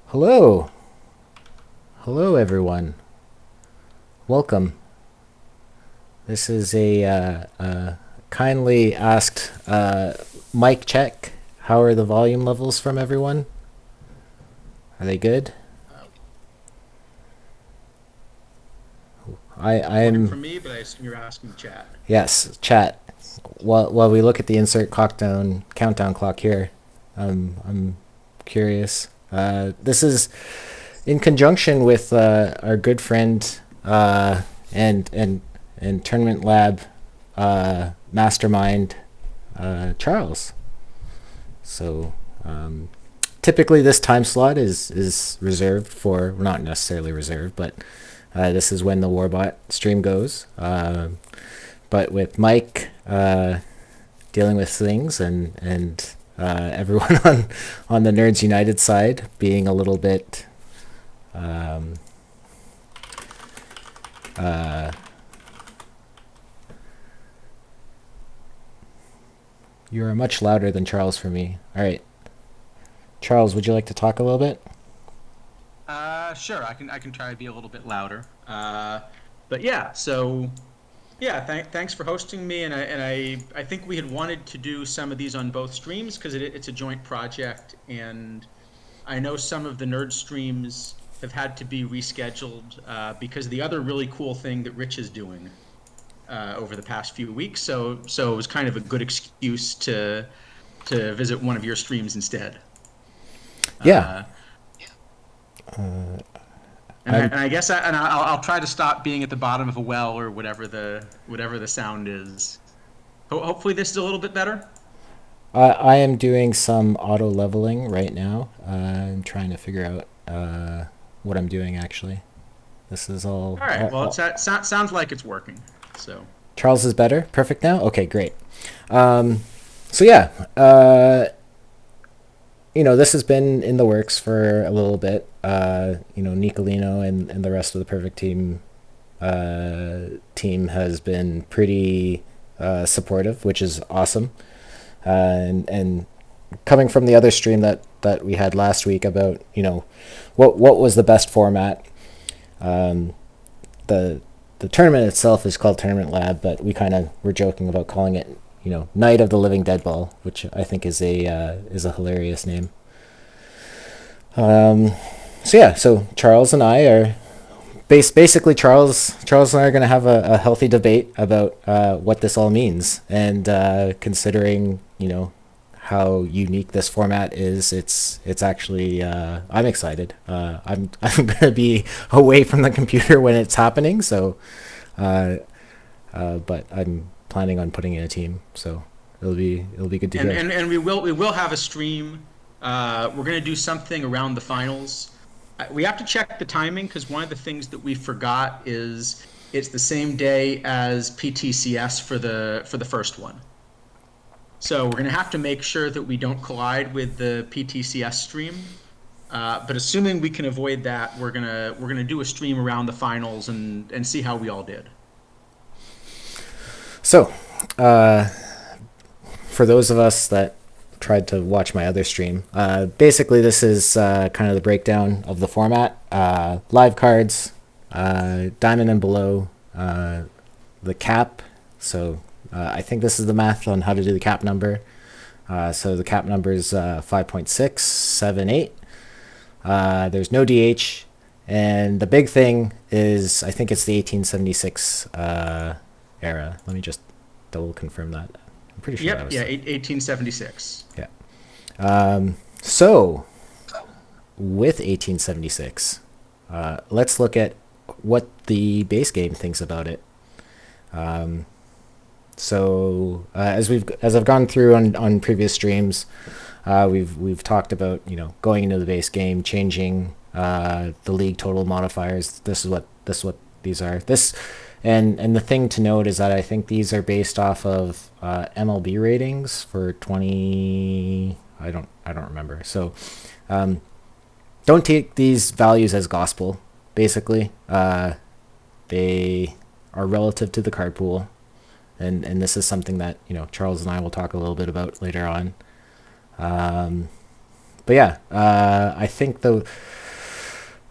Hello. Hello, everyone. Welcome. This is a kindly asked mic check. How are the volume levels from everyone? Are they good? I Working am. for me, but I assume you're asking chat. Yes, chat. While we look at the insert countdown clock here, I'm curious. This is in conjunction with our good friend and tournament lab mastermind Charles. So typically this time slot is reserved for, not necessarily reserved, but this is when the Warbot stream goes. But with Mike dealing with things and everyone on the Nerds United side being a little bit um, uh, you are much louder than Charles for me. All right, Charles, would you like to talk a little bit? Sure. I can try to be a little bit louder. But yeah. So yeah. Thanks for hosting me. And I think we had wanted to do some of these on both streams because it's a joint project, and I know some of the nerd streams have had to be rescheduled because of the other really cool thing that Rich is doing over the past few weeks. So it was kind of a good excuse to visit one of your streams instead. Yeah, Uh, And I'm. I guess I'll try to stop being at the bottom of a well or whatever the sound is. Hopefully this is a little bit better. I am doing some auto leveling right now. I'm trying to figure out what I'm doing actually. This is all, All right. all, Well, all. sounds like it's working. So Charles is better. Perfect now. Okay, great. Um, so yeah, this has been in the works for a little bit. Nicolino and the rest of the Perfect team has been pretty supportive, which is awesome. And coming from the other stream that we had last week about what was the best format. Um, the the tournament itself is called Tournament Lab, but we kind of were joking about calling it Night of the Living Deadball, which I think is a hilarious name. Um, so yeah, so Charles and I are basically Charles and I are going to have a healthy debate about what this all means, and considering how unique this format is, it's actually I'm excited. I'm going to be away from the computer when it's happening, so uh, but I'm planning on putting in a team, so it'll be good to and go. and and we will have a stream. We're gonna do something around the finals. We have to check the timing because one of the things that we forgot is it's the same day as PTCS for the first one. So we're going to have to make sure that we don't collide with the PTCS stream. But assuming we can avoid that, we're gonna do a stream around the finals and see how we all did. So uh, for those of us that tried to watch my other stream, basically this is kind of the breakdown of the format. Live cards, diamond and below, the cap. So I think this is the math on how to do the cap number. So the cap number is 5.678. There's no DH. And the big thing is, I think it's the 1876 era. Let me just double confirm that. I'm pretty sure that Yep, was yeah, the. 1876. Yeah. So with 1876, let's look at what the base game thinks about it. Um, as I've gone through on previous streams, we've talked about going into the base game, changing the league total modifiers. This is what these are. And the thing to note is that I think these are based off of MLB ratings for 20. I don't remember. So don't take these values as gospel. Basically, they are relative to the card pool, and this is something that Charles and I will talk a little bit about later on. But yeah, I think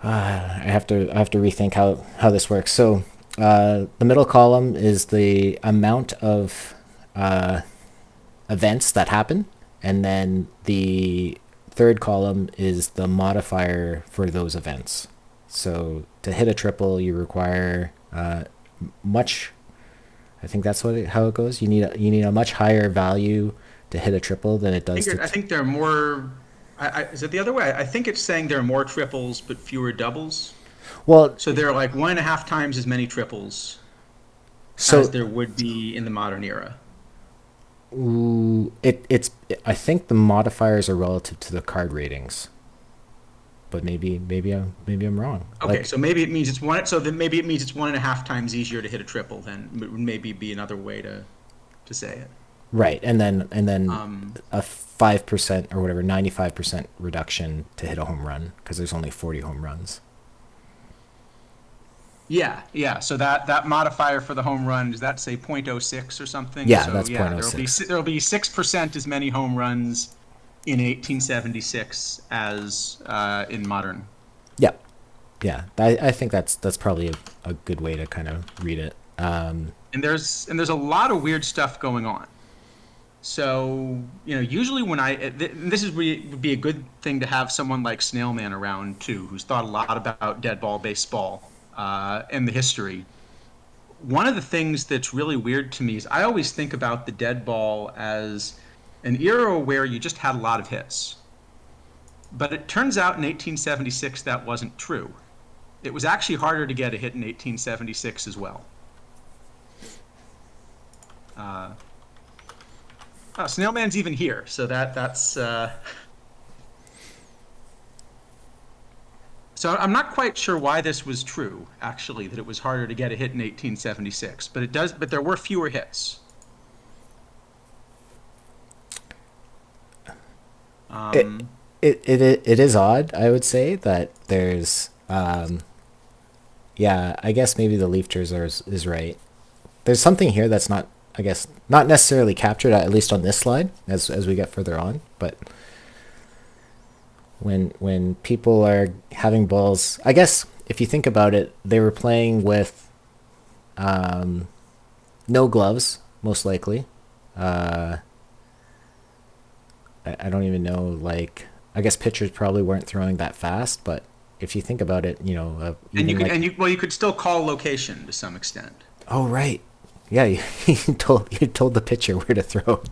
I have to rethink how this works. So the middle column is the amount of events that happen, and then the third column is the modifier for those events. So to hit a triple, you require much. I think that's how it goes. You need a much higher value to hit a triple than it does I think there are more. Is it the other way? I think it's saying there are more triples but fewer doubles. well. So there are like 1.5 times as many triples as So there would be in the modern era. it's. I think the modifiers are relative to the card ratings, but maybe I'm wrong. Okay, Like so maybe it means it's one. So then maybe it means it's 1.5 times easier to hit a triple. Then would maybe be another way to say it. right, and then Um, a 5% or whatever 95% reduction to hit a home run because there's only 40 home runs. yeah, yeah. So that modifier for the home run, does that say 0.06 or something? Yeah, So that's yeah, .06. there'll be 6% as many home runs in 1876 as in modern. Yeah, yeah. I think that's probably a good way to kind of read it. And there's a lot of weird stuff going on. So, usually when this is would be a good thing to have someone like Snailman around too, who's thought a lot about deadball baseball and the history. One of the things that's really weird to me is I always think about the deadball as an era where you just had a lot of hits. But it turns out in 1876 that wasn't true. It was actually harder to get a hit in 1876 as well. Uh, Snailman's even here, so that's. So I'm not quite sure why this was true. Actually, that it was harder to get a hit in 1876, but it does. But there were fewer hits. It Um, it is odd. I would say that there's yeah. I guess maybe the leaf jersey is right. There's something here that's not, I guess, not necessarily captured, at least on this slide as we get further on. But when people are having balls, I guess if you think about it, they were playing with no gloves, most likely. Uh, I don't even know. Like, I guess pitchers probably weren't throwing that fast, but if you think about it, and you even could like, and you could still call location to some extent. oh right, yeah, you told the pitcher where to throw.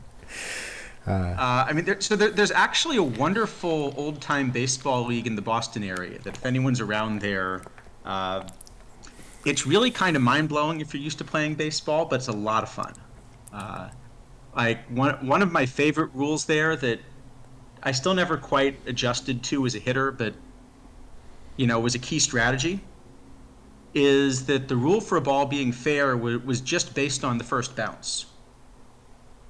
I mean, there's actually a wonderful old time baseball league in the Boston area that if anyone's around there, uh, it's really kind of mind blowing if you're used to playing baseball, but it's a lot of fun. Uh, like one of my favorite rules there that I still never quite adjusted to as a hitter, but was a key strategy is that the rule for a ball being fair was just based on the first bounce.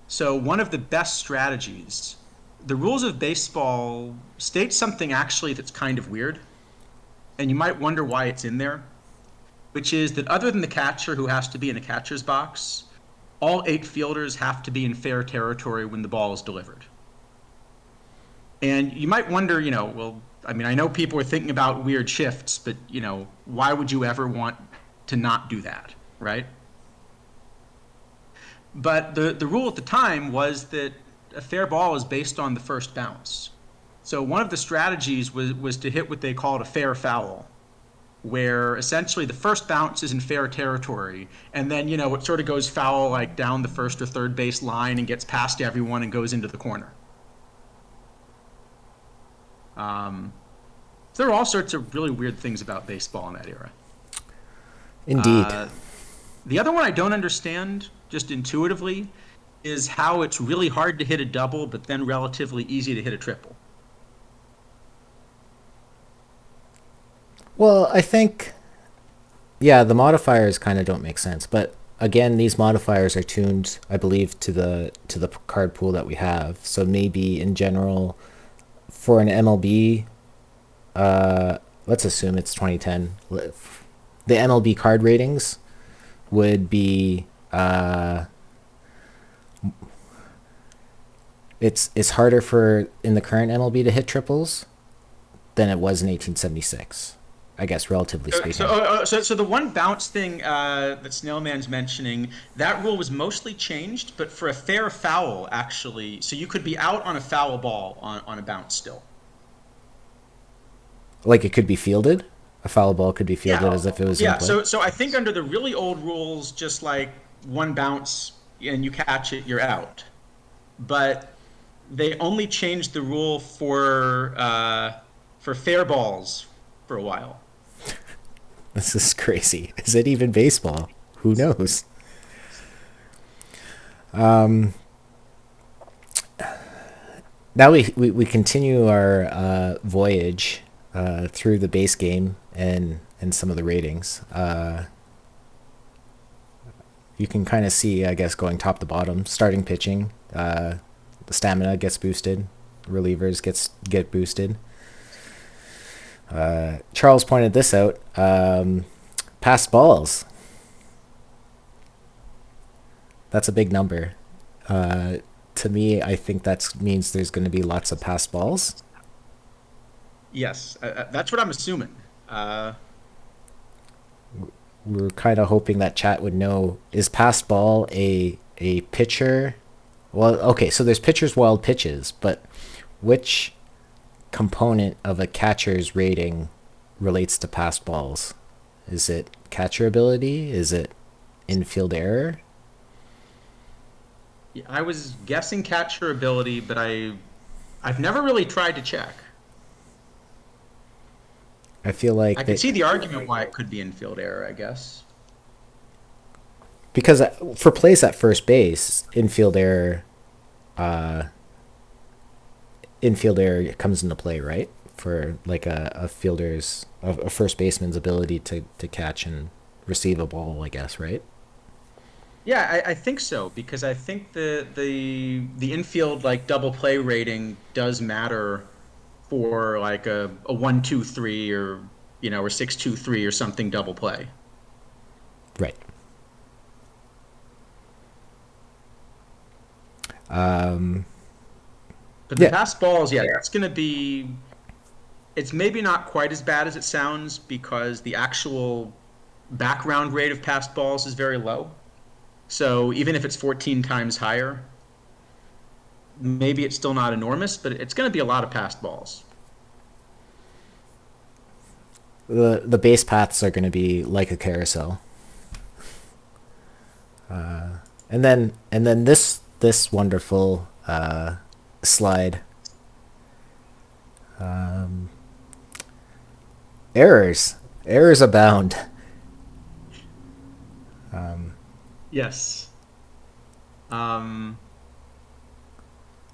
So one of the best strategies, the rules of baseball state something actually that's kind of weird, and you might wonder why it's in there, which is that other than the catcher who has to be in a catcher's box, all 8 fielders have to be in fair territory when the ball is delivered. And you might wonder, well, I mean, I know people are thinking about weird shifts, but, why would you ever want to not do that, right? But the rule at the time was that a fair ball is based on the first bounce. So one of the strategies was to hit what they called a fair foul, where essentially the first bounce is in fair territory, and then it sort of goes foul like down the first or third base line and gets past everyone and goes into the corner. Um, so there are all sorts of really weird things about baseball in that era. Indeed. Uh, the other one I don't understand, just intuitively, is how it's really hard to hit a double, but then relatively easy to hit a triple. Well, I think, yeah, the modifiers kind of don't make sense, but again, these modifiers are tuned, I believe, to the card pool that we have. So maybe in general, for an MLB, let's assume it's 2010. The MLB card ratings would be it's harder for in the current MLB to hit triples than it was in 1876. I guess relatively So, speaking. so the one bounce thing that Snailman's mentioning, that rule was mostly changed, but for a fair foul, actually, so you could be out on a foul ball on a bounce still. Like it could be fielded. A foul ball could be fielded Yeah, as if it was in yeah. play. So I think under the really old rules, just like one bounce and you catch it, you're out. But they only changed the rule for fair balls for a while. This is crazy. Is it even baseball? Who knows? Now we continue our voyage through the base game and some of the ratings. You can kind of see, I guess, going top to bottom. Starting pitching, the stamina gets boosted. Relievers get boosted. Charles pointed this out. Passed balls. That's a big number. To me, I think that means there's going to be lots of passed balls. Yes, that's what I'm assuming. Uh, We were kind of hoping that chat would know, is passed ball a pitcher? Well, okay, so there's pitcher's wild pitches, but which component of a catcher's rating relates to passed balls? Is it catcher ability? Is it infield error? yeah, I was guessing catcher ability, but I've never really tried to check. I feel I like can that see the argument why it could be infield error, I guess. because for plays at first base, infield error comes into play, right? For like a fielder's a first baseman's ability to catch and receive a ball, I guess, right? Yeah, I think so because I think the infield like double play rating does matter for like a 1-2-3 or or 6-2-3 or something double play. Right. Um, But the yeah, pass balls, yeah, that's going to be it's maybe not quite as bad as it sounds because the actual background rate of passed balls is very low. So even if it's 14 times higher, maybe it's still not enormous, but it's going to be a lot of passed balls. the base paths are going to be like a carousel, and then this wonderful slide. Errors abound. Yes. Um,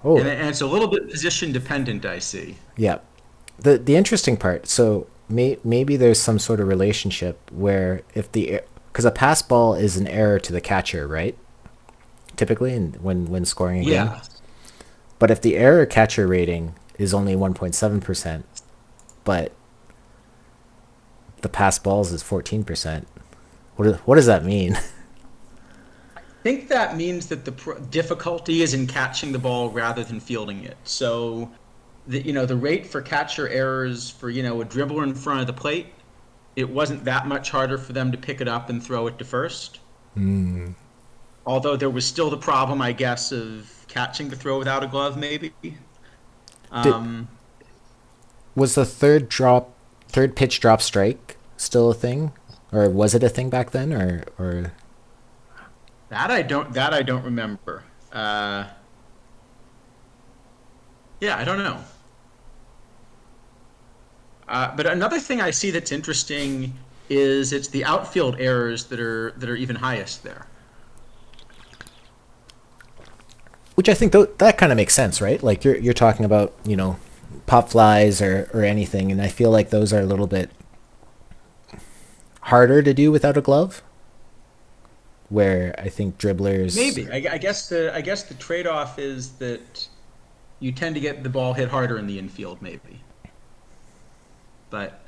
Oh, and it's a little bit position dependent, I see. yeah. The interesting part. So maybe there's some sort of relationship where if the because a pass ball is an error to the catcher, right? Typically, when scoring a game. Yeah. But if the error catcher rating is only 1.7%, but the pass balls is 14%, what does that mean? I think that means that the difficulty is in catching the ball rather than fielding it. So the rate for catcher errors for a dribbler in front of the plate, it wasn't that much harder for them to pick it up and throw it to first. Although there was still the problem, I guess, of catching the throw without a glove, maybe. Did Um, Was the third pitch drop strike still a thing, or was it a thing back then, or that I don't remember. Yeah, I don't know. But another thing I see that's interesting is it's the outfield errors that are even highest there. which I think that kind of makes sense, right? Like you're talking about pop flies or anything, and I feel like those are a little bit harder to do without a glove. Where I think dribblers, Maybe. I guess the trade-off is that you tend to get the ball hit harder in the infield, maybe. But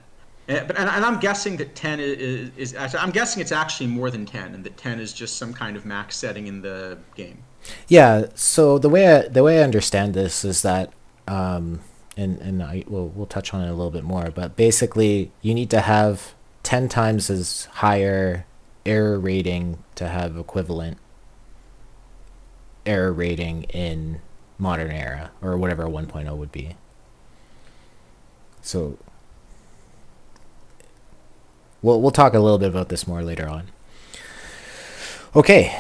and I'm guessing that 10 is actually, I'm guessing it's actually more than 10, and that 10 is just some kind of max setting in the game. yeah. So the way I understand this is that and we'll touch on it a little bit more. But basically, you need to have 10 times as higher error rating to have equivalent error rating in modern era or whatever 1.0 would be. So we'll talk a little bit about this more later on. Okay.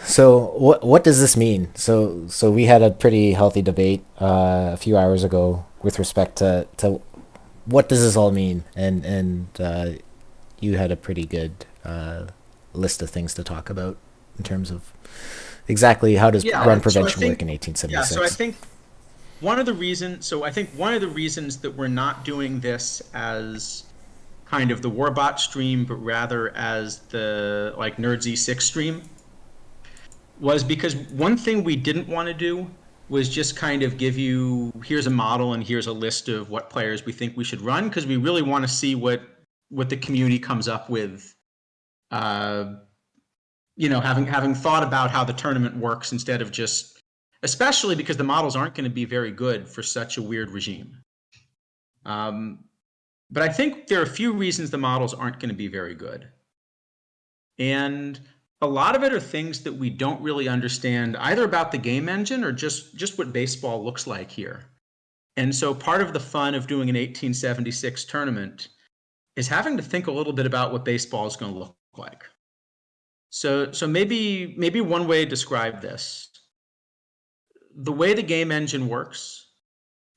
So what does this mean? So we had a pretty healthy debate a few hours ago with respect to what does this all mean, and you had a pretty good list of things to talk about in terms of exactly how does Yeah. run So I prevention work think, in yeah. So I 1876. think one of the reasons that we're not doing this as kind of the Warbot stream, but rather as the like Nerd Z6 stream, was because one thing we didn't want to do was just kind of give you, here's a model and here's a list of what players we think we should run, because we really want to see what the community comes up with. Uh, having thought about how the tournament works instead of just, especially because the models aren't going to be very good for such a weird regime. Um, but I think there are a few reasons the models aren't going to be very good. And a lot of it are things that we don't really understand either about the game engine or just what baseball looks like here. And so part of the fun of doing an 1876 tournament is having to think a little bit about what baseball is going to look like. So maybe one way to describe this, the way the game engine works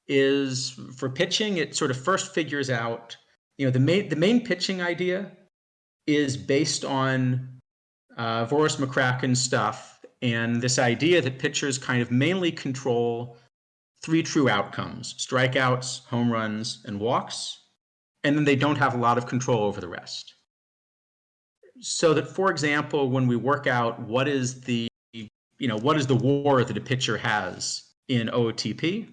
is for pitching, it sort of first figures out, the main pitching idea is based on Voris McCracken's stuff and this idea that pitchers kind of mainly control three true outcomes: strikeouts, home runs, and walks. And then they don't have a lot of control over the rest. So that, for example, when we work out what is the war that a pitcher has in OOTP,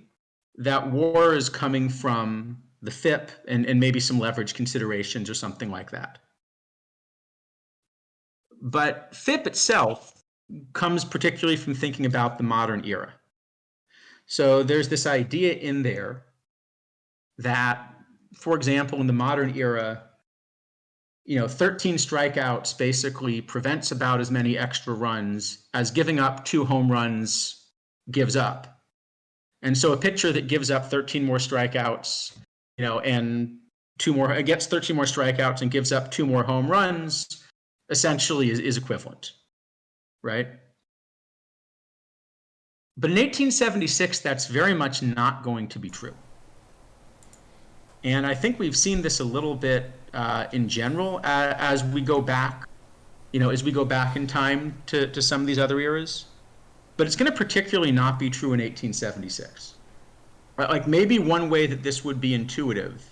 that war is coming from the FIP and maybe some leverage considerations or something like that. But FIP itself comes particularly from thinking about the modern era. So there's this idea in there that, for example, in the modern era, 13 strikeouts basically prevents about as many extra runs as giving up 2 home runs gives up. And so a pitcher that gives up 13 more strikeouts, and gets 13 more strikeouts and gives up 2 more home runs, essentially is equivalent, right? But in 1876, that's very much not going to be true. And I think we've seen this a little bit in general as we go back, in time to some of these other eras. But it's going to particularly not be true in 1876. Right? Like maybe one way that this would be intuitive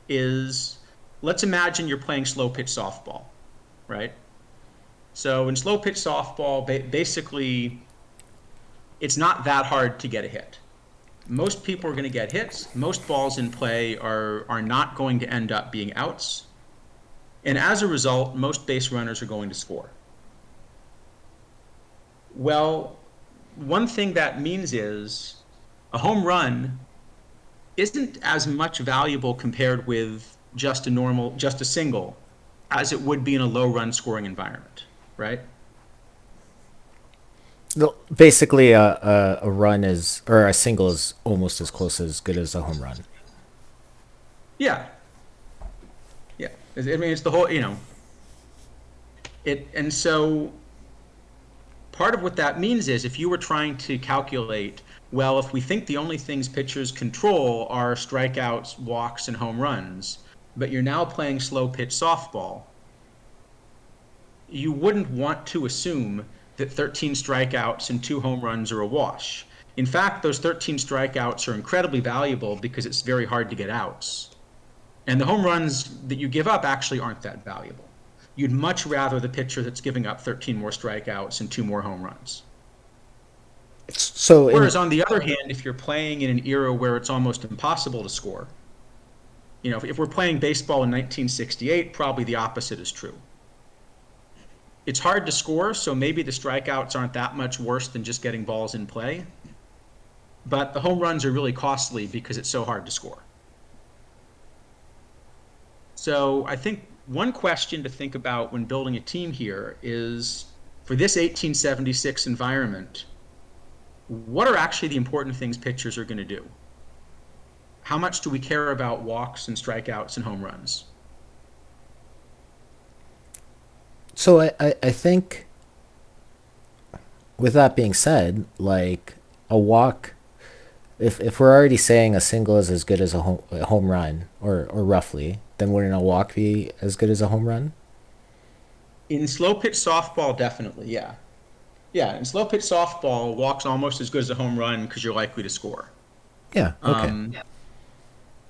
is, let's imagine you're playing slow pitch softball, right? So in slow pitch softball, basically, it's not that hard to get a hit. Most people are going to get hits. Most balls in play are not going to end up being outs. And as a result, most base runners are going to score. Well, one thing that means is a home run isn't as much valuable compared with just a single as it would be in a low run scoring environment, right? Basically, a run is or a single is almost as close as good as a home run. Yeah. Yeah. I mean, it's the whole, and so part of what that means is if you were trying to calculate, well, if we think the only things pitchers control are strikeouts, walks, and home runs, but you're now playing slow pitch softball, you wouldn't want to assume that 13 strikeouts and 2 home runs are a wash. In fact, those 13 strikeouts are incredibly valuable because it's very hard to get outs. And the home runs that you give up actually aren't that valuable. You'd much rather the pitcher that's giving up 13 more strikeouts and 2 more home runs. So in Whereas on the other hand, if you're playing in an era where it's almost impossible to score, if we're playing baseball in 1968, probably the opposite is true. It's hard to score, so maybe the strikeouts aren't that much worse than just getting balls in play. but the home runs are really costly because it's so hard to score. So I think one question to think about when building a team here is for this 1876 environment, what are actually the important things pitchers are going to do? How much do we care about walks and strikeouts and home runs? So I think with that being said, like a walk, if we're already saying a single is as good as a home run, or roughly, then wouldn't a walk be as good as a home run? In slow pitch softball, definitely, yeah. Yeah, in slow pitch softball, walk's almost as good as a home run because you're likely to score. Yeah. Okay. Yeah.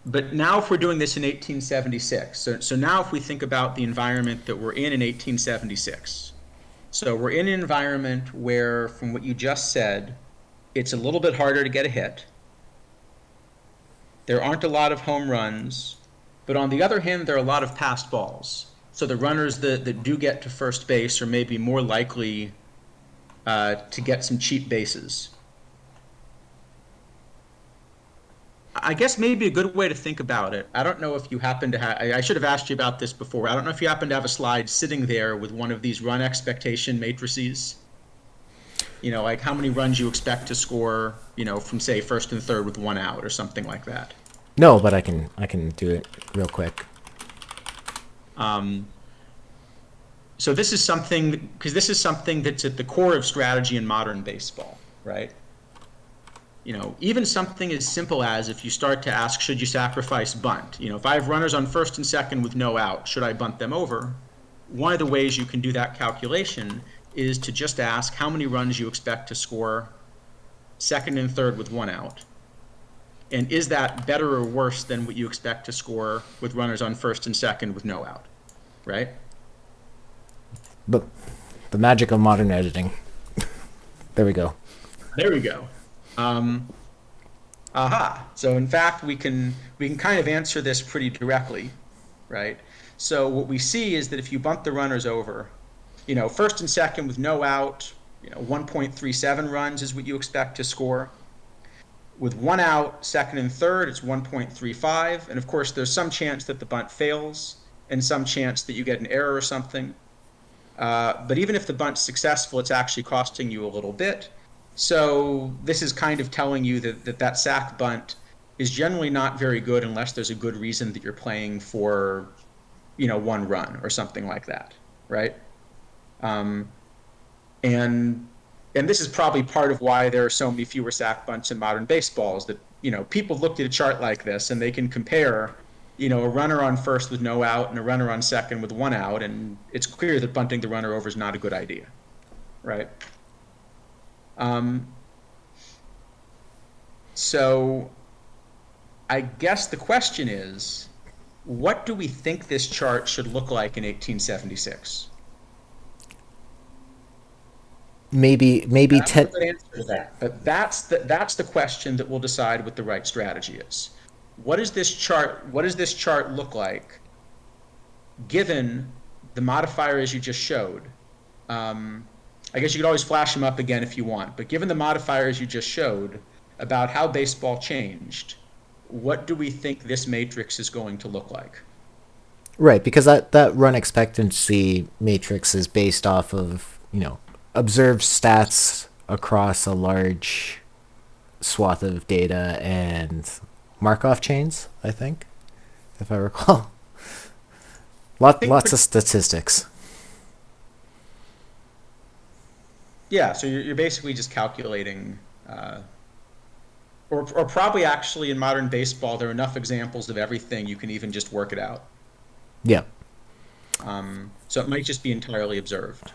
But now if we're doing this in 1876, so now if we think about the environment that we're in 1876, so we're in an environment where, from what you just said, it's a little bit harder to get a hit. There aren't a lot of home runs, but on the other hand, there are a lot of passed balls. So the runners that do get to first base are maybe more likely to get some cheap bases. I guess maybe a good way to think about it. I don't know if you happen to have, I should have asked you about this before. I don't know if you happen to have a slide sitting there with one of these run expectation matrices. Like how many runs you expect to score, from say first and third with one out or something like that. No, but I can do it real quick. Um, so this is something that's at the core of strategy in modern baseball, right? Even something as simple as if you start to ask, should you sacrifice bunt? If I have runners on first and second with no out, should I bunt them over? One of the ways you can do that calculation is to just ask how many runs you expect to score second and third with one out. And is that better or worse than what you expect to score with runners on first and second with no out, right? But the magic of modern editing. There we go. There we go. Um, Aha. So in fact, we can kind of answer this pretty directly, right? So what we see is that if you bump the runners over, first and second with no out, 1.37 runs is what you expect to score. With one out, second and third, it's 1.35. And of course, there's some chance that the bunt fails and some chance that you get an error or something. But even if the bunt's successful, it's actually costing you a little bit. So this is kind of telling you that sac bunt is generally not very good unless there's a good reason that you're playing for, one run or something like that, right? Um, and and this is probably part of why there are so many fewer sac bunts in modern baseball is that, people looked at a chart like this and they can compare, a runner on first with no out and a runner on second with one out, and it's clear that bunting the runner over is not a good idea, right? Um, so I guess the question is, what do we think this chart should look like in 1876? Maybe I don't have a 10. good answer to that, but that's the question that will decide what the right strategy is. What does this chart look like given the modifiers you just showed? I guess you could always flash them up again if you want, but given the modifiers you just showed about how baseball changed, what do we think this matrix is going to look like? Right, because that run expectancy matrix is based off of, observed stats across a large swath of data and Markov chains, I think, if I recall. I think, Lots of statistics. yeah, so you're basically just calculating, or probably actually in modern baseball, there are enough examples of everything you can even just work it out. Yeah. So it might just be entirely observed.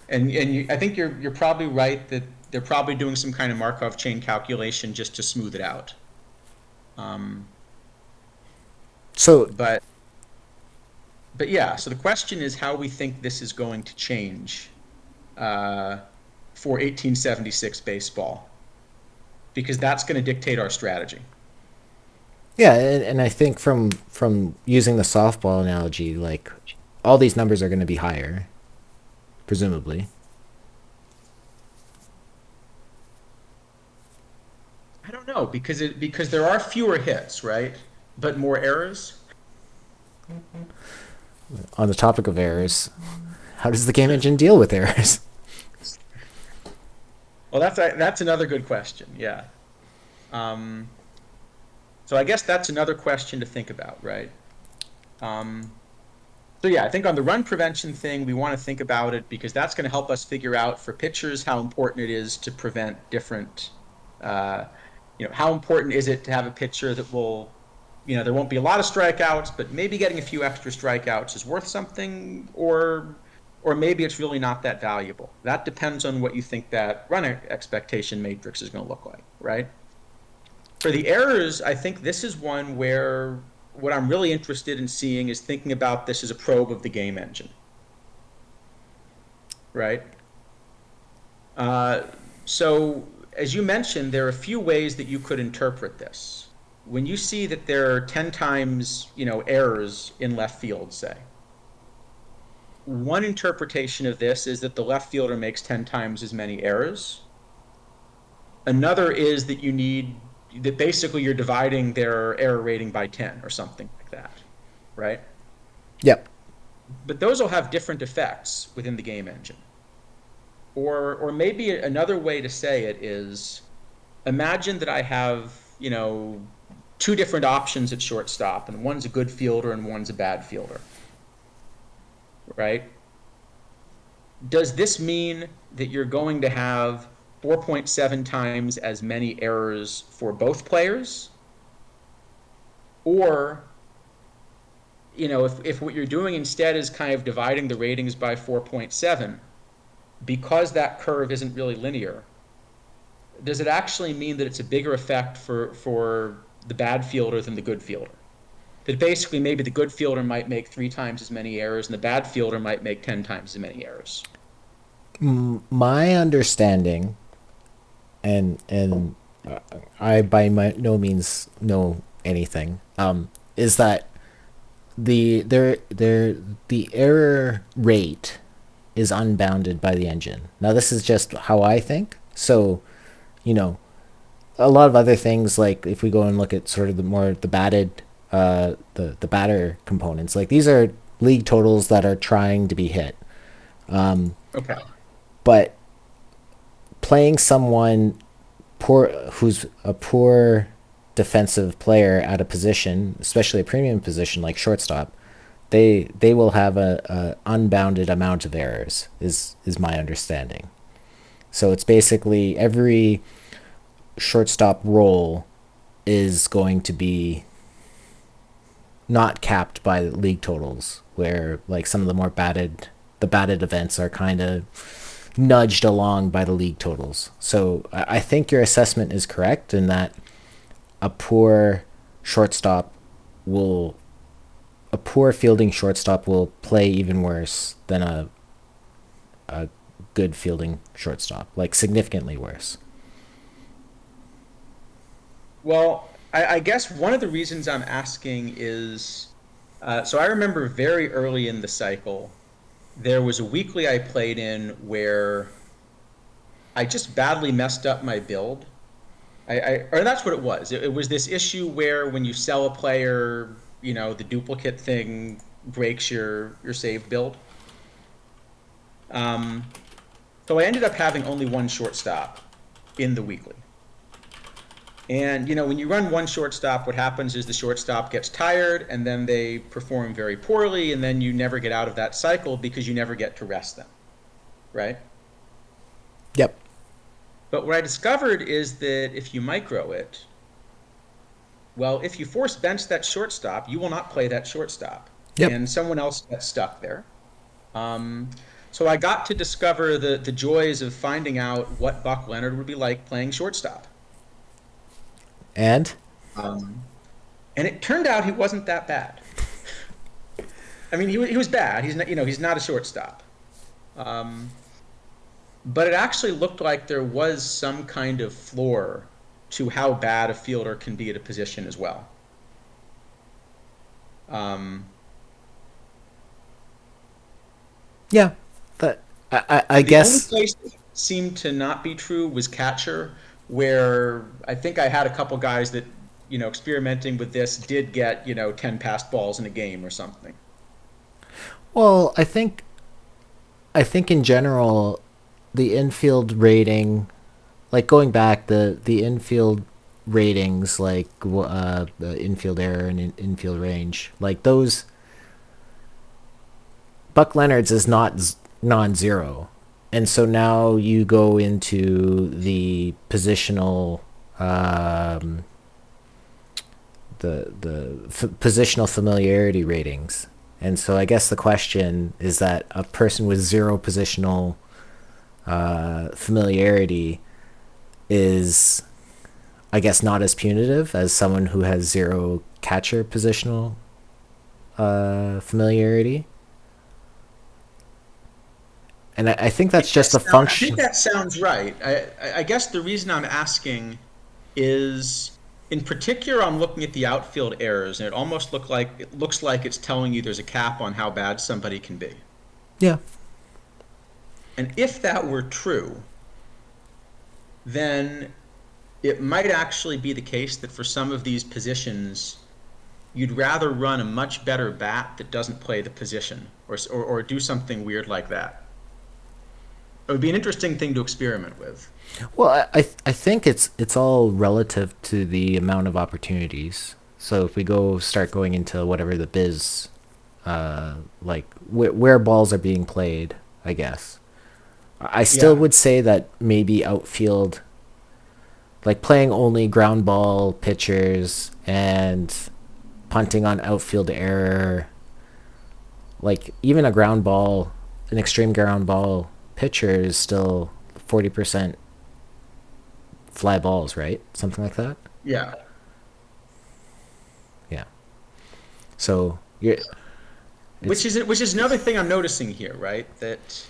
And I think you're probably right that they're probably doing some kind of Markov chain calculation just to smooth it out. Um, So but but yeah, so the question is how we think this is going to change uh, for 1876 baseball, because that's going to dictate our strategy. yeah, and I think from using the softball analogy, like all these numbers are going to be higher, presumably. No, because there are fewer hits, right? But more errors. On the topic of errors, how does the game engine deal with errors? Well, that's another good question. Yeah. Um, so I guess that's another question to think about, right? Um, so yeah, I think on the run prevention thing, we want to think about it because that's going to help us figure out for pitchers how important it is to prevent different, uh, how important is it to have a pitcher that will, there won't be a lot of strikeouts, but maybe getting a few extra strikeouts is worth something, or maybe it's really not that valuable. That depends on what you think that run expectation matrix is going to look like, right? For the errors, I think this is one where what I'm really interested in seeing is thinking about this as a probe of the game engine, right? Uh, so, as you mentioned, there are a few ways that you could interpret this. When you see that there are 10 times, errors in left field, say, one interpretation of this is that the left fielder makes 10 times as many errors. Another is that basically you're dividing their error rating by 10 or something like that, right? Yep. But those will have different effects within the game engine. Or maybe another way to say it is imagine that I have, two different options at shortstop, and one's a good fielder and one's a bad fielder, right? Does this mean that you're going to have 4.7 times as many errors for both players? Or, if what you're doing instead is kind of dividing the ratings by 4.7, because that curve isn't really linear, does it actually mean that it's a bigger effect for the bad fielder than the good fielder? That basically maybe the good fielder might make 3 times as many errors and the bad fielder might make 10 times as many errors. My understanding, and I by no means know anything, is that the error rate is unbounded by the engine. Now this is just how I think. So, you know, a lot of other things, like if we go and look at sort of the batted the batter components, like these are league totals that are trying to be hit. Okay. But playing someone poor who's a poor defensive player at a position, especially a premium position like shortstop, they will have a unbounded amount of errors. Is my understanding. So it's basically every shortstop role is going to be not capped by league totals, where like some of the batted events are kind of nudged along by the league totals. So I think your assessment is correct in that a poor shortstop will a poor fielding shortstop will play even worse than a good fielding shortstop, like significantly worse. Well, I guess one of the reasons I'm asking is so I remember very early in the cycle, there was a weekly I played in where I just badly messed up my build. Or that's what it was. It was this issue where when you sell a player, the duplicate thing breaks your save build. Um, so I ended up having only one shortstop in the weekly. And when you run one shortstop, what happens is the shortstop gets tired and then they perform very poorly, and then you never get out of that cycle because you never get to rest them, right? Yep. But what I discovered is that if you micro it, well, if you force bench that shortstop, you will not play that shortstop, Yep. and someone else gets stuck there. Um, so I got to discover the joys of finding out what Buck Leonard would be like playing shortstop. And Um, and it turned out he wasn't that bad. I mean, he was bad. He's not a shortstop. Um, but it actually looked like there was some kind of floor to how bad a fielder can be at a position as well. Um, yeah, but I the only guess place that seemed to not be true was catcher, where I think I had a couple guys that, experimenting with this did get, 10 passed balls in a game or something. Well, I think in general, the infield rating, like going back, the infield ratings, like the infield error and infield range, like those, Buck Leonard's is not non-zero, and so now you go into the positional, um, positional familiarity ratings. And so I guess the question is that a person with zero positional familiarity is, I guess, not as punitive as someone who has zero catcher positional familiarity. And I think that's just a I think function. that sounds right. I guess the reason I'm asking is, in particular, I'm looking at the outfield errors, and it looks like it's telling you there's a cap on how bad somebody can be. Yeah. And if that were true, then it might actually be the case that for some of these positions, you'd rather run a much better bat that doesn't play the position, or do something weird like that. It would be an interesting thing to experiment with. Well, I think it's all relative to the amount of opportunities. So if we go start going into whatever the biz, like where balls are being played, I guess I still Yeah. would say that maybe outfield, like playing only ground ball pitchers and punting on outfield error, like even a ground ball, an extreme ground ball pitcher is still 40% fly balls, right? Something like that. Yeah. Yeah. So you're, it's Which is another thing I'm noticing here, right? That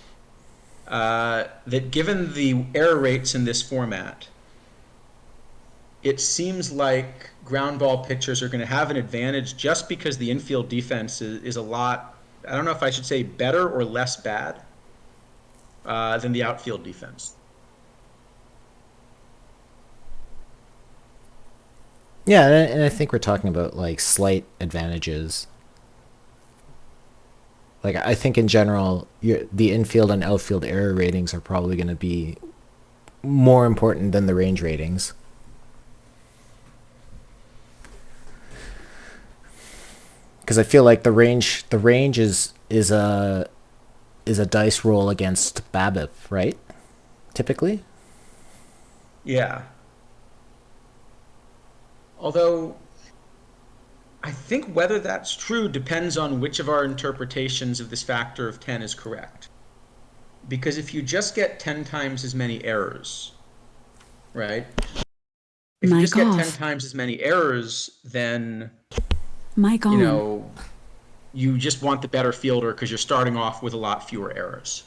given the error rates in this format, it seems like ground ball pitchers are going to have an advantage just because the infield defense is a lot, I don't know if I should say better or less bad than the outfield defense. yeah, and I think we're talking about like slight advantages. Like I think in general, the infield and outfield error ratings are probably going to be more important than the range ratings, because I feel like the range is a dice roll against BABIP, right? Typically. Yeah. Although I think whether that's true depends on which of our interpretations of this factor of 10 is correct. Because if you just get 10 times as many errors, right? If you just Mic get 10 off. times as many errors, then, Mic you on. know, you just want the better fielder because you're starting off with a lot fewer errors.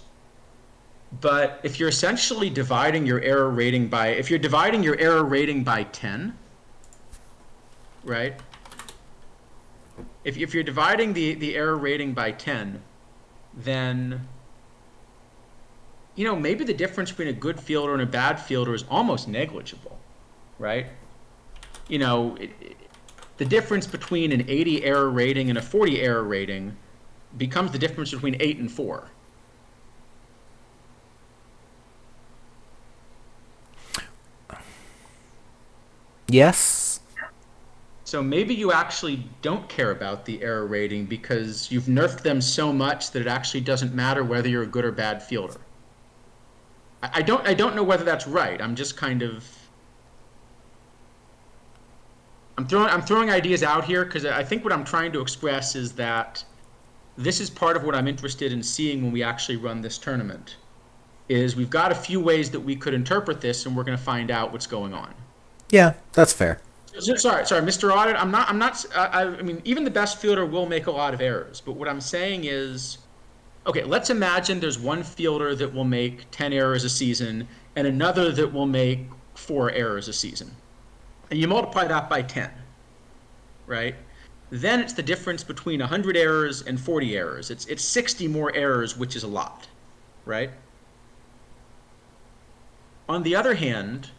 But if you're essentially dividing your error rating by, if you're dividing your error rating by 10, right? If you're dividing the error rating by 10, then, maybe the difference between a good fielder and a bad fielder is almost negligible, right? You know, the difference between an 80 error rating and a 40 error rating becomes the difference between 8 and 4. Yes. So maybe you actually don't care about the error rating because you've nerfed them so much that it actually doesn't matter whether you're a good or bad fielder. I don't know whether that's right. I'm throwing ideas out here because I think what I'm trying to express is that this is part of what I'm interested in seeing when we actually run this tournament. Is we've got a few ways that we could interpret this, and we're going to find out what's going on. Yeah, that's fair. Sorry, Mr. Audit. I'm not. I mean, even the best fielder will make a lot of errors. But what I'm saying is, okay, let's imagine there's one fielder that will make 10 errors a season, and another that will make 4 errors a season, and you multiply that by 10, right? Then it's the difference between 100 errors and 40 errors. It's 60 more errors, which is a lot, right? On the other hand,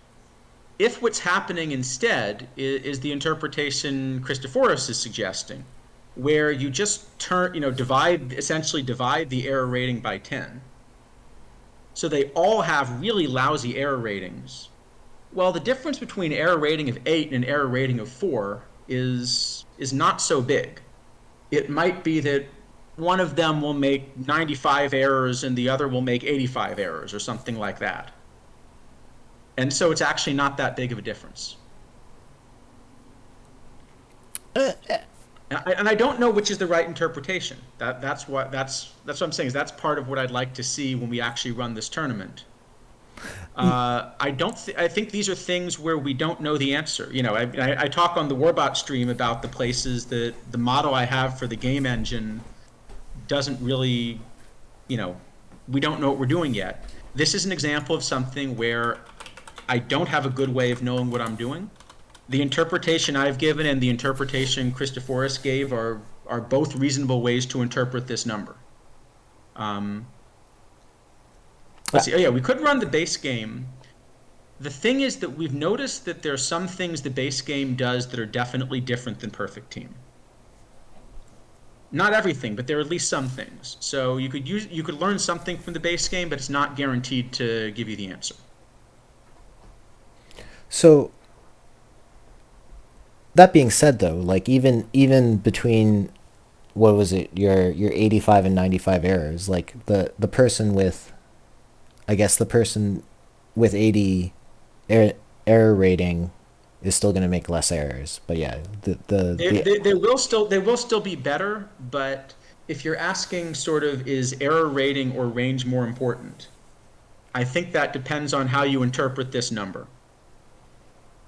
if what's happening instead is the interpretation Christophorus is suggesting, where you just essentially divide the error rating by 10, so they all have really lousy error ratings. Well, the difference between error rating of 8 and an error rating of 4 is not so big. It might be that one of them will make 95 errors and the other will make 85 errors or something like that. And so it's actually not that big of a difference. And I don't know which is the right interpretation. That's what I'm saying. Is that's part of what I'd like to see when we actually run this tournament. I think these are things where we don't know the answer. I talk on the Warbot stream about the places that the model I have for the game engine doesn't really, we don't know what we're doing yet. This is an example of something where I don't have a good way of knowing what I'm doing. The interpretation I've given and the interpretation Christophorus gave are both reasonable ways to interpret this number. Let's see. Oh yeah, we could run the base game. The thing is that we've noticed that there are some things the base game does that are definitely different than Perfect Team. Not everything, but there are at least some things. So you could learn something from the base game, but it's not guaranteed to give you the answer. So that being said, though, like even between what was it, your 85 and 95 errors, like the person with, I guess the person with 80 error rating is still going to make less errors. But yeah, They will still be better, but if you're asking sort of is error rating or range more important, I think that depends on how you interpret this number.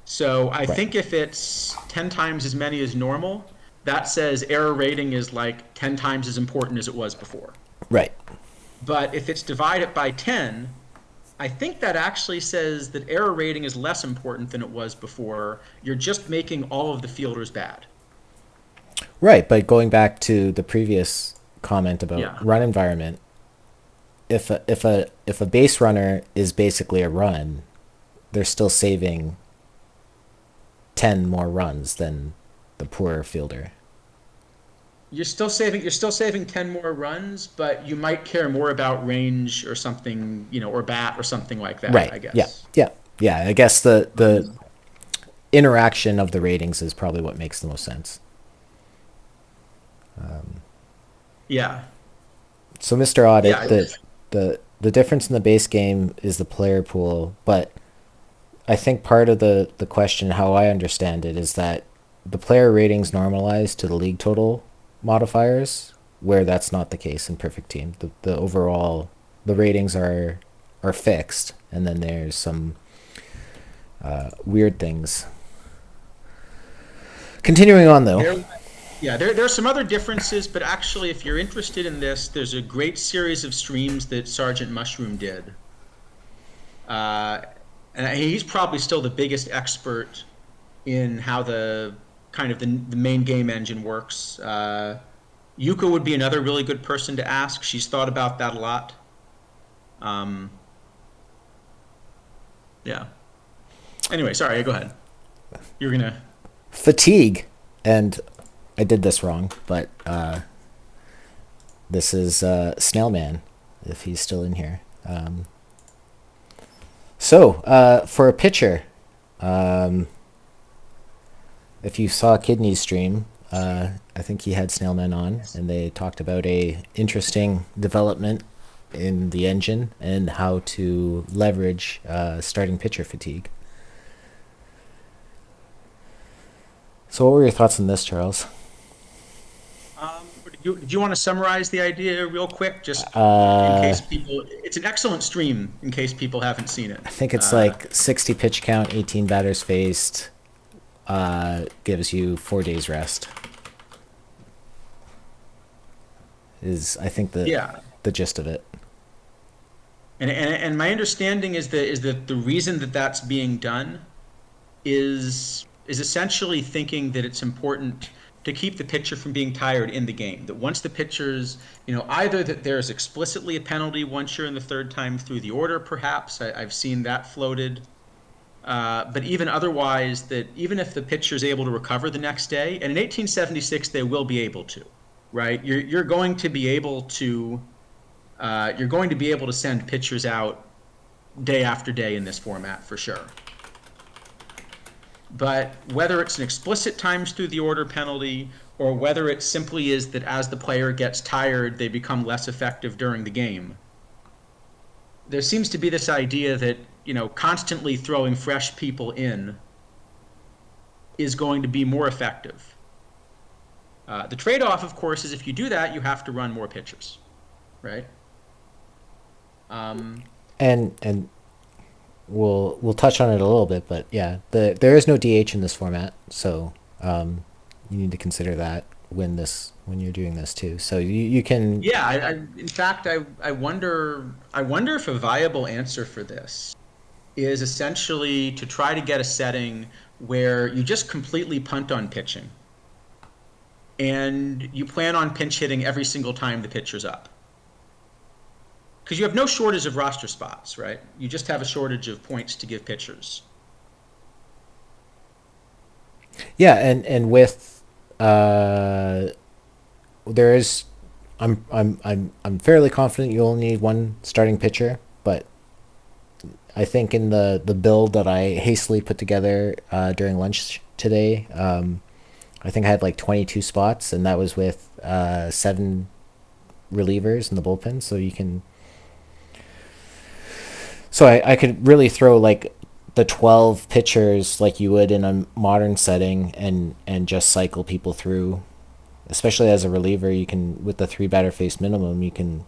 So I right, think if it's 10 times as many as normal, that says error rating is like 10 times as important as it was before. right, But if it's divided by 10, I think that actually says that error rating is less important than it was before. You're just making all of the fielders bad. right. But going back to the previous comment about Yeah. run environment, if a base runner is basically a run, they're still saving 10 more runs than the poor fielder. You're still saving 10 more runs, but you might care more about range or something, or bat or something like that, Right. I Yeah. guess. Yeah. Yeah. I guess the interaction of the ratings is probably what makes the most sense. Yeah. So, Mr. Yeah, Audit, the difference in the base game is the player pool, but I think part of the question, how I understand it, is that the player ratings normalize to the league total modifiers, where that's not the case in Perfect Team. The overall the ratings are fixed, and then there's some weird things. Continuing on though. there yeah, there are some other differences, but actually if you're interested in this, there's a great series of streams that Sergeant Mushroom did. Uh, and he's probably still the biggest expert in how the kind of the main game engine works. Yuka would be another really good person to ask. She's thought about that a lot. Um, yeah. Anyway, sorry, go ahead. You're gonna. Fatigue, and I did this wrong, but this is Snailman, if he's still in here. For a pitcher, if you saw Kidney's stream, I think he had Snailman on, and they talked about a interesting development in the engine and how to leverage starting pitcher fatigue. So, what were your thoughts on this, Charles? Do you want to summarize the idea real quick, just in Uh, case people? It's an excellent stream in case people haven't seen it. I think it's like 60 pitch count, 18 batters faced, gives you 4 days rest. Is I think Yeah, the gist of it. and my understanding is that the reason that that's being done is essentially thinking that it's important to keep the pitcher from being tired in the game. That once the pitchers, either that there's explicitly a penalty once you're in the third time through the order, perhaps I've seen that floated, But even otherwise, that even if the pitcher is able to recover the next day, and in 1876 they will be able to, right? You're going to be able to you're going to be able to send pitchers out day after day in this format for sure. But whether it's an explicit times through the order penalty or whether it simply is that as the player gets tired, they become less effective during the game, there seems to be this idea that, constantly throwing fresh people in is going to be more effective. The trade-off, of course, is if you do that, you have to run more pitchers, right? Um, And we'll touch on it a little bit, but yeah, there is no DH in this format, so you need to consider that when you're doing this too. So you can. yeah, in fact, I wonder if a viable answer for this is essentially to try to get a setting where you just completely punt on pitching and you plan on pinch hitting every single time the pitcher's up. Because you have no shortage of roster spots, right? You just have a shortage of points to give pitchers. Yeah, and with uh there is I'm fairly confident you only need one starting pitcher, but I think in the build that I hastily put together during lunch today, I think I had like 22 spots, and that was with seven relievers in the bullpen. So I could really throw like the 12 pitchers like you would in a modern setting, and just cycle people through. Especially as a reliever, you can, with the three batter face minimum, you can,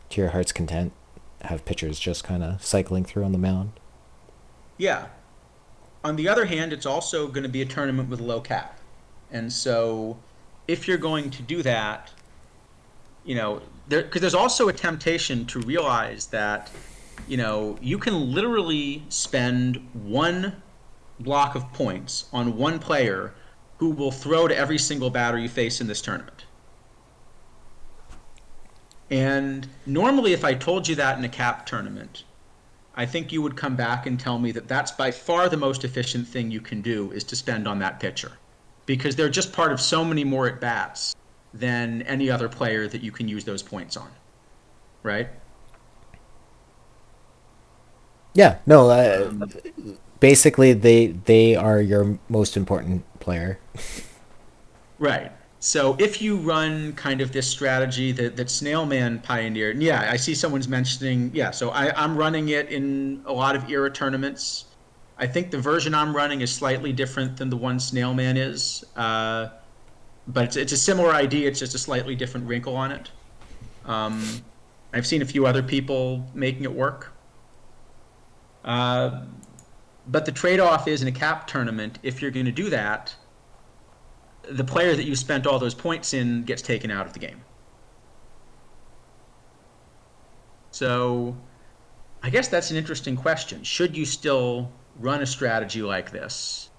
to your heart's content, have pitchers just kind of cycling through on the mound. Yeah. On the other hand, it's also going to be a tournament with a low cap. And so if you're going to do that, because there's also a temptation to realize that, you can literally spend one block of points on one player who will throw to every single batter you face in this tournament. And normally, if I told you that in a cap tournament, I think you would come back and tell me that that's by far the most efficient thing you can do is to spend on that pitcher because they're just part of so many more at bats than any other player that you can use those points on, right? Yeah, no. Um, Basically, they are your most important player. right. So if you run kind of this strategy that Snailman pioneered, and yeah, I see someone's mentioning, yeah, so I'm running it in a lot of era tournaments. I think the version I'm running is slightly different than the one Snailman is, but it's a similar idea. It's just a slightly different wrinkle on it. Um, I've seen a few other people making it work. Uh, but the trade-off is in a cap tournament, if you're going to do that, the player that you spent all those points in gets taken out of the game. So I guess that's an interesting question. Should you still run a strategy like this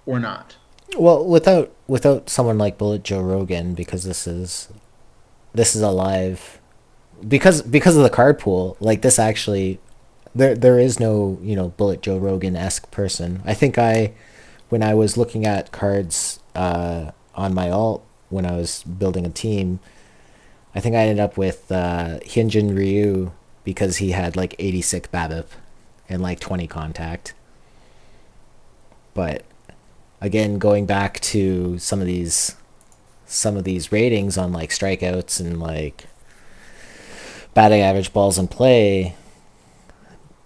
or not? Well, without someone like Bullet Joe Rogan, because this is a live, because of the card pool. Like this actually, there is no Bullet Joe Rogan esque person. I think when I was looking at cards on my alt when I was building a team, I think I ended up with Hyunjin Ryu because he had like 86 BABIP and like 20 contact. But again, going back to some of these ratings on like strikeouts and like batting average balls in play,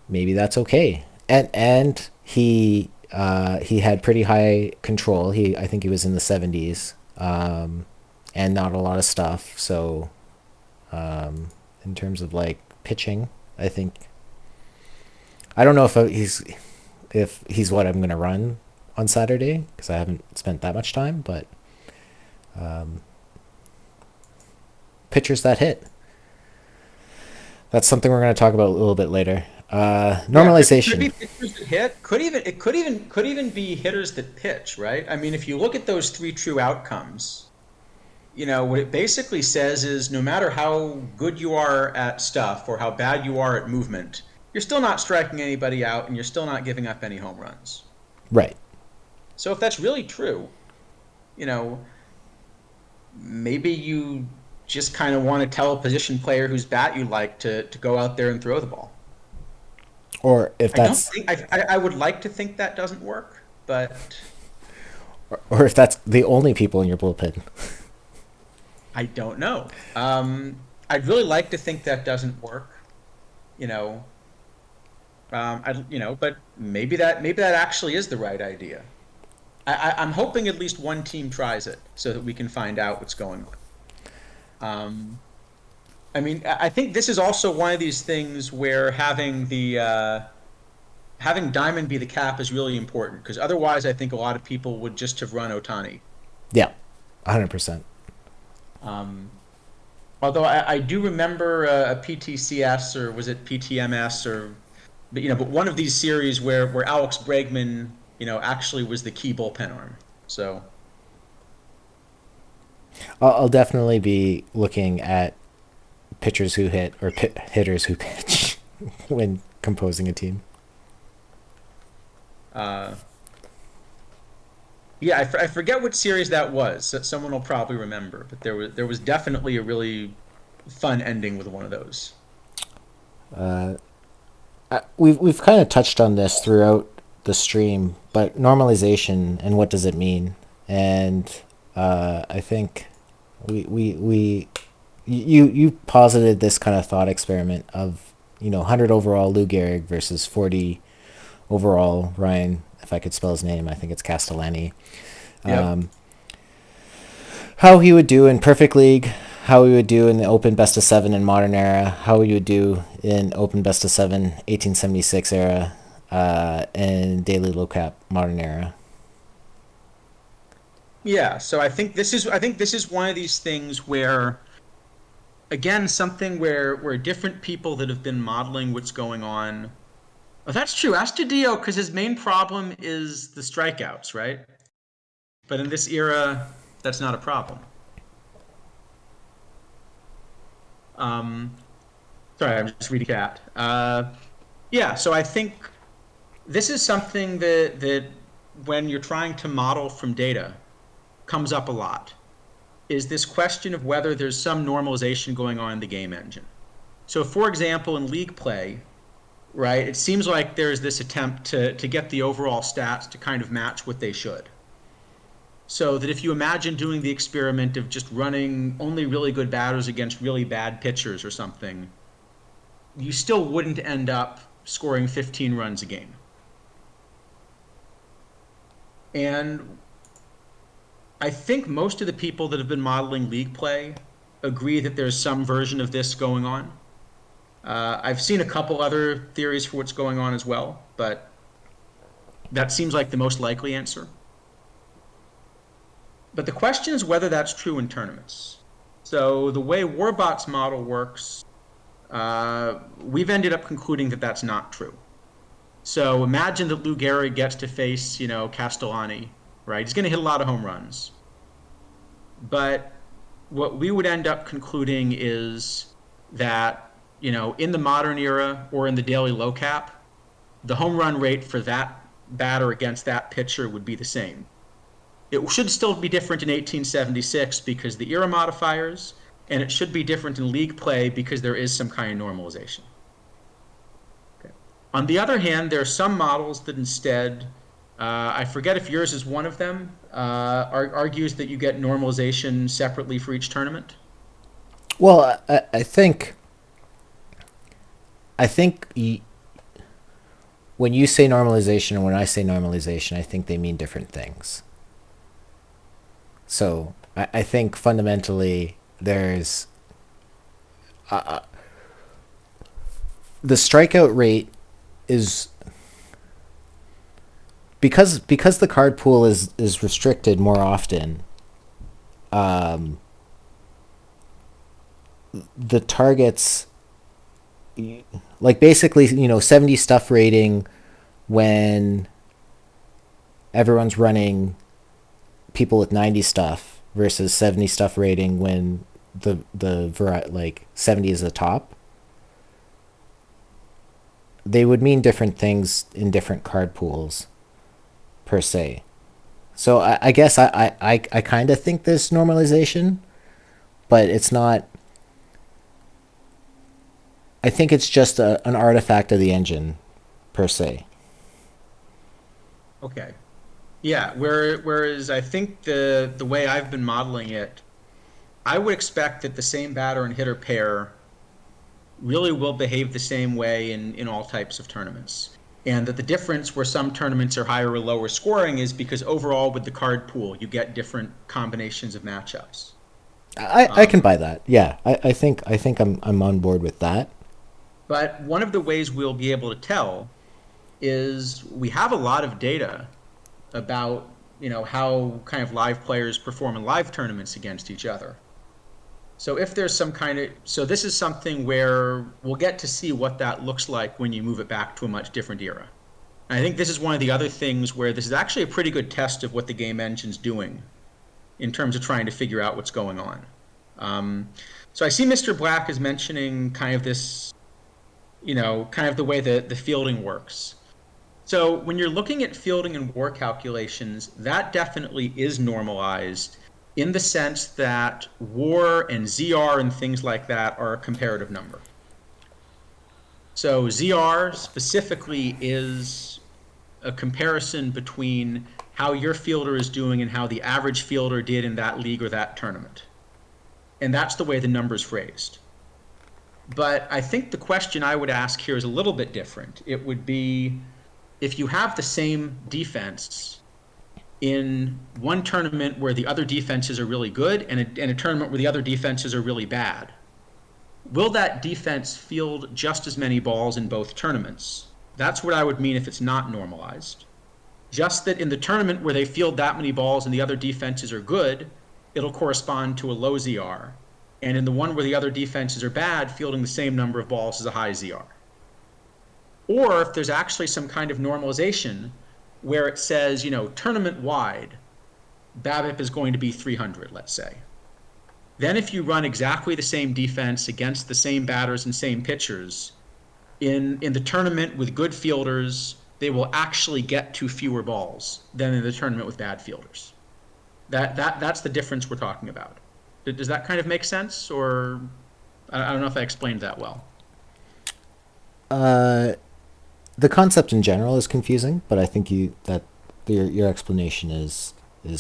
maybe that's okay. And he had pretty high control. I think he was in the 70s, and not a lot of stuff. So in terms of like pitching, I think I don't know if he's what I'm gonna run on Saturday because I haven't spent that much time, but pitchers that hit. That's something we're going to talk about a little bit later. Yeah, could be Normalization. pitchers that hit. Could even be hitters that pitch, right? I mean, if you look at those three true outcomes, what it basically says is no matter how good you are at stuff or how bad you are at movement, you're still not striking anybody out and you're still not giving up any home runs. Right. So if that's really true, you know, maybe you just kind of want to tell a position player whose bat you like to go out there and throw the ball. Or if I don't that's think I would like to think that doesn't work, but or if that's the only people in your bullpen. I don't know. I'd really like to think that doesn't work, you know. But maybe that actually is the right idea. I'm hoping at least one team tries it so that we can find out what's going on. I mean, I think this is also one of these things where having Diamond be the cap is really important because otherwise, I think a lot of people would just have run Otani. Yeah, 100%. Um, although I do remember a PTCS or was it PTMS but one of these series where Alex Bregman actually was the key bullpen arm. So I'll definitely be looking at pitchers who hit or hitters who pitch when composing a team. uh, yeah, I forget what series that was. Someone will probably remember, but there was definitely a really fun ending with one of those. We've kind of touched on this throughout the stream, but normalization and what does it mean? And I think we you posited this kind of thought experiment of 100 overall Lou Gehrig versus 40 overall Ryan. If I could spell his name, I think it's Castellani. Yep. How he would do in perfect league, how he would do in the open best of seven in modern era, how he would do in open best of seven 1876 era, and daily low cap modern era. Yeah, so I think this is one of these things where again something where different people that have been modeling what's going on. Oh, that's true. Astudillo, because his main problem is the strikeouts, right? But in this era, that's not a problem. Um, Sorry, I'm just reading chat. Yeah, so I think this is something that when you're trying to model from data comes up a lot. Is this question of whether there's some normalization going on in the game engine. So, for example, in league play, right, it seems like there's this attempt to get the overall stats to kind of match what they should. So that if you imagine doing the experiment of just running only really good batters against really bad pitchers or something, you still wouldn't end up scoring 15 runs a game. And I think most of the people that have been modeling league play agree that there's some version of this going on. I've seen a couple other theories for what's going on as well, but that seems like the most likely answer. But the question is whether that's true in tournaments. So the way Warbot's model works, we've ended up concluding that that's not true. So imagine that Lou Gehrig gets to face, Castellani, right? He's going to hit a lot of home runs. But what we would end up concluding is that, in the modern era or in the daily low cap, the home run rate for that batter against that pitcher would be the same. It should still be different in 1876 because the era modifiers, and it should be different in league play because there is some kind of normalization. Okay. On the other hand, there are some models that instead, I forget if yours is one of them, argues that you get normalization separately for each tournament. Well, I think when you say normalization and when I say normalization, I think they mean different things. So I think fundamentally there's the strikeout rate is because the card pool is restricted more often. The targets, like basically 70 stuff rating when everyone's running people with 90 stuff versus 70 stuff rating when the like 70 is the top. they would mean different things in different card pools per se. So I guess I kind of think there's normalization, but it's not. I think it's just an artifact of the engine per se. Okay. Yeah, whereas I think the way I've been modeling it, I would expect that the same batter and hitter pair really will behave the same way in all types of tournaments. And that the difference where some tournaments are higher or lower scoring is because overall with the card pool, you get different combinations of matchups. I can Um, buy that. Yeah, I think I'm on board with that. but one of the ways we'll be able to tell is we have a lot of data about, how kind of live players perform in live tournaments against each other. So if there's so this is something where we'll get to see what that looks like when you move it back to a much different era. And I think this is one of the other things where this is actually a pretty good test of what the game engine's doing in terms of trying to figure out what's going on. Um, so I see Mr. Black is mentioning kind of this, kind of the way that the fielding works. So when you're looking at fielding and war calculations, that definitely is normalized in the sense that war and ZR and things like that are a comparative number. So ZR specifically is a comparison between how your fielder is doing and how the average fielder did in that league or that tournament. And that's the way the number's phrased. But I think the question I would ask here is a little bit different. It would be, if you have the same defense in one tournament where the other defenses are really good and a tournament where the other defenses are really bad, will that defense field just as many balls in both tournaments? That's what I would mean if it's not normalized. Just that in the tournament where they field that many balls and the other defenses are good, it'll correspond to a low ZR. And in the one where the other defenses are bad, fielding the same number of balls is a high ZR. Or if there's actually some kind of normalization where it says, tournament wide, BABIP is going to be 300, let's say. Then if you run exactly the same defense against the same batters and same pitchers, in the tournament with good fielders, they will actually get to fewer balls than in the tournament with bad fielders. That's the difference we're talking about. Does that kind of make sense? Or I don't know if I explained that well. The concept in general is confusing, but I think your explanation is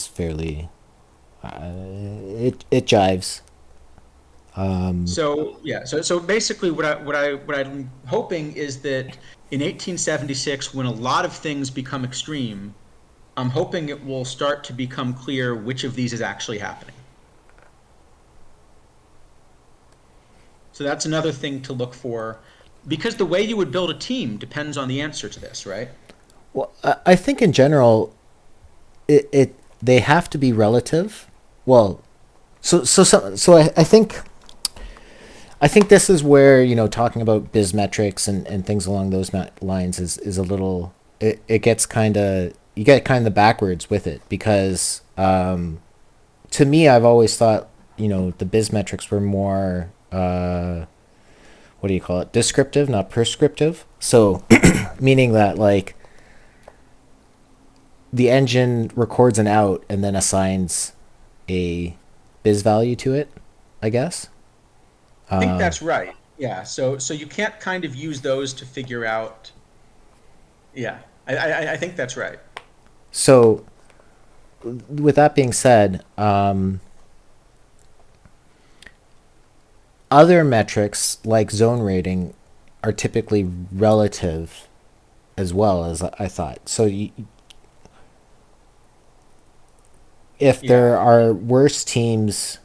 fairly it jives. So yeah, so basically, what I'm hoping is that in 1876, when a lot of things become extreme, I'm hoping it will start to become clear which of these is actually happening. So that's another thing to look for, because the way you would build a team depends on the answer to this, right? Well, I think in general, it they have to be relative. Well, I think this is where talking about BizMetrics and things along those lines is a little it gets kind of you get kind of backwards with it because to me I've always thought the BizMetrics were more what do you call it, descriptive, not prescriptive. So meaning that like the engine records an out and then assigns a biz value to it, I guess. I think that's right. Yeah. So you can't kind of use those to figure out. Yeah, I think that's right. So with that being said, other metrics like zone rating are typically relative as well, as I thought. So if Yeah. there are worse teams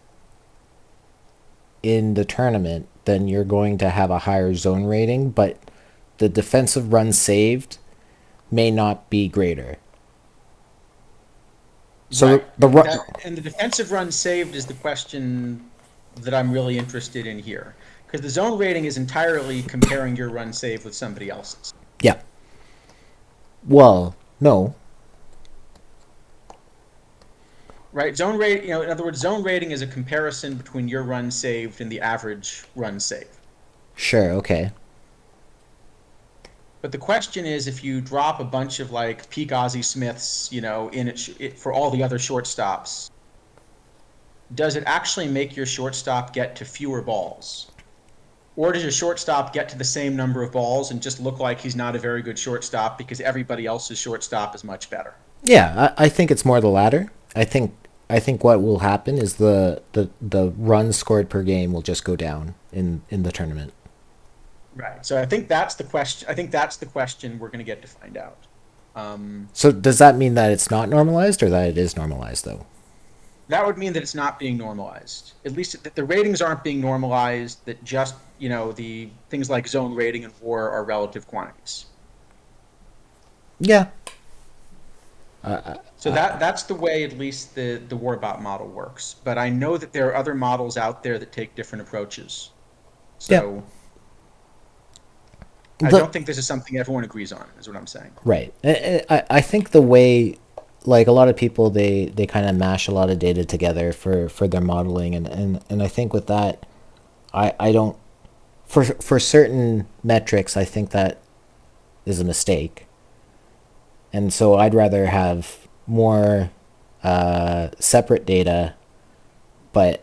in the tournament, then you're going to have a higher zone rating, but the defensive runs saved may not be greater. So Right. the run, And the defensive run saved is the question that I'm really interested in here. Because the zone rating is entirely comparing your run save with somebody else's. yeah. Well, no, Right? Zone rate, in other words, zone rating is a comparison between your run saved and the average run saved. sure, okay. But the question is, if you drop a bunch of like peak Ozzie Smiths, in it for all the other shortstops, does it actually make your shortstop get to fewer balls? Or does your shortstop get to the same number of balls and just look like he's not a very good shortstop because everybody else's shortstop is much better? Yeah, I think it's more the latter. I think what will happen is the runs scored per game will just go down in the tournament. Right. So I think that's the question. I think that's the question we're going to get to find out. Um, So does that mean that it's not normalized or that it is normalized though? that would mean that it's not being normalized. At least that the ratings aren't being normalized. That just the things like zone rating and WAR are relative quantities. Yeah. So that's the way at least the Warbot model works. But I know that there are other models out there that take different approaches. Yeah. So I The don't think this is something everyone agrees on, is what I'm saying. right. I think the way, like a lot of people, they kind of mash a lot of data together for their modeling, and I think with that, I don't, for certain metrics, I think that is a mistake, and so I'd rather have more separate data, but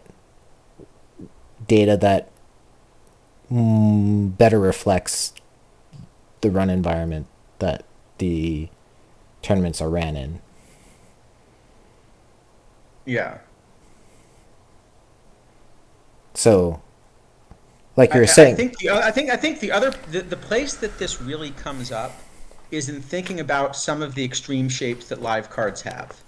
data that better reflects the run environment that the tournaments are ran in. Yeah. So, like I, you were I saying, think I think the place that this really comes up is in thinking about some of the extreme shapes that live cards have.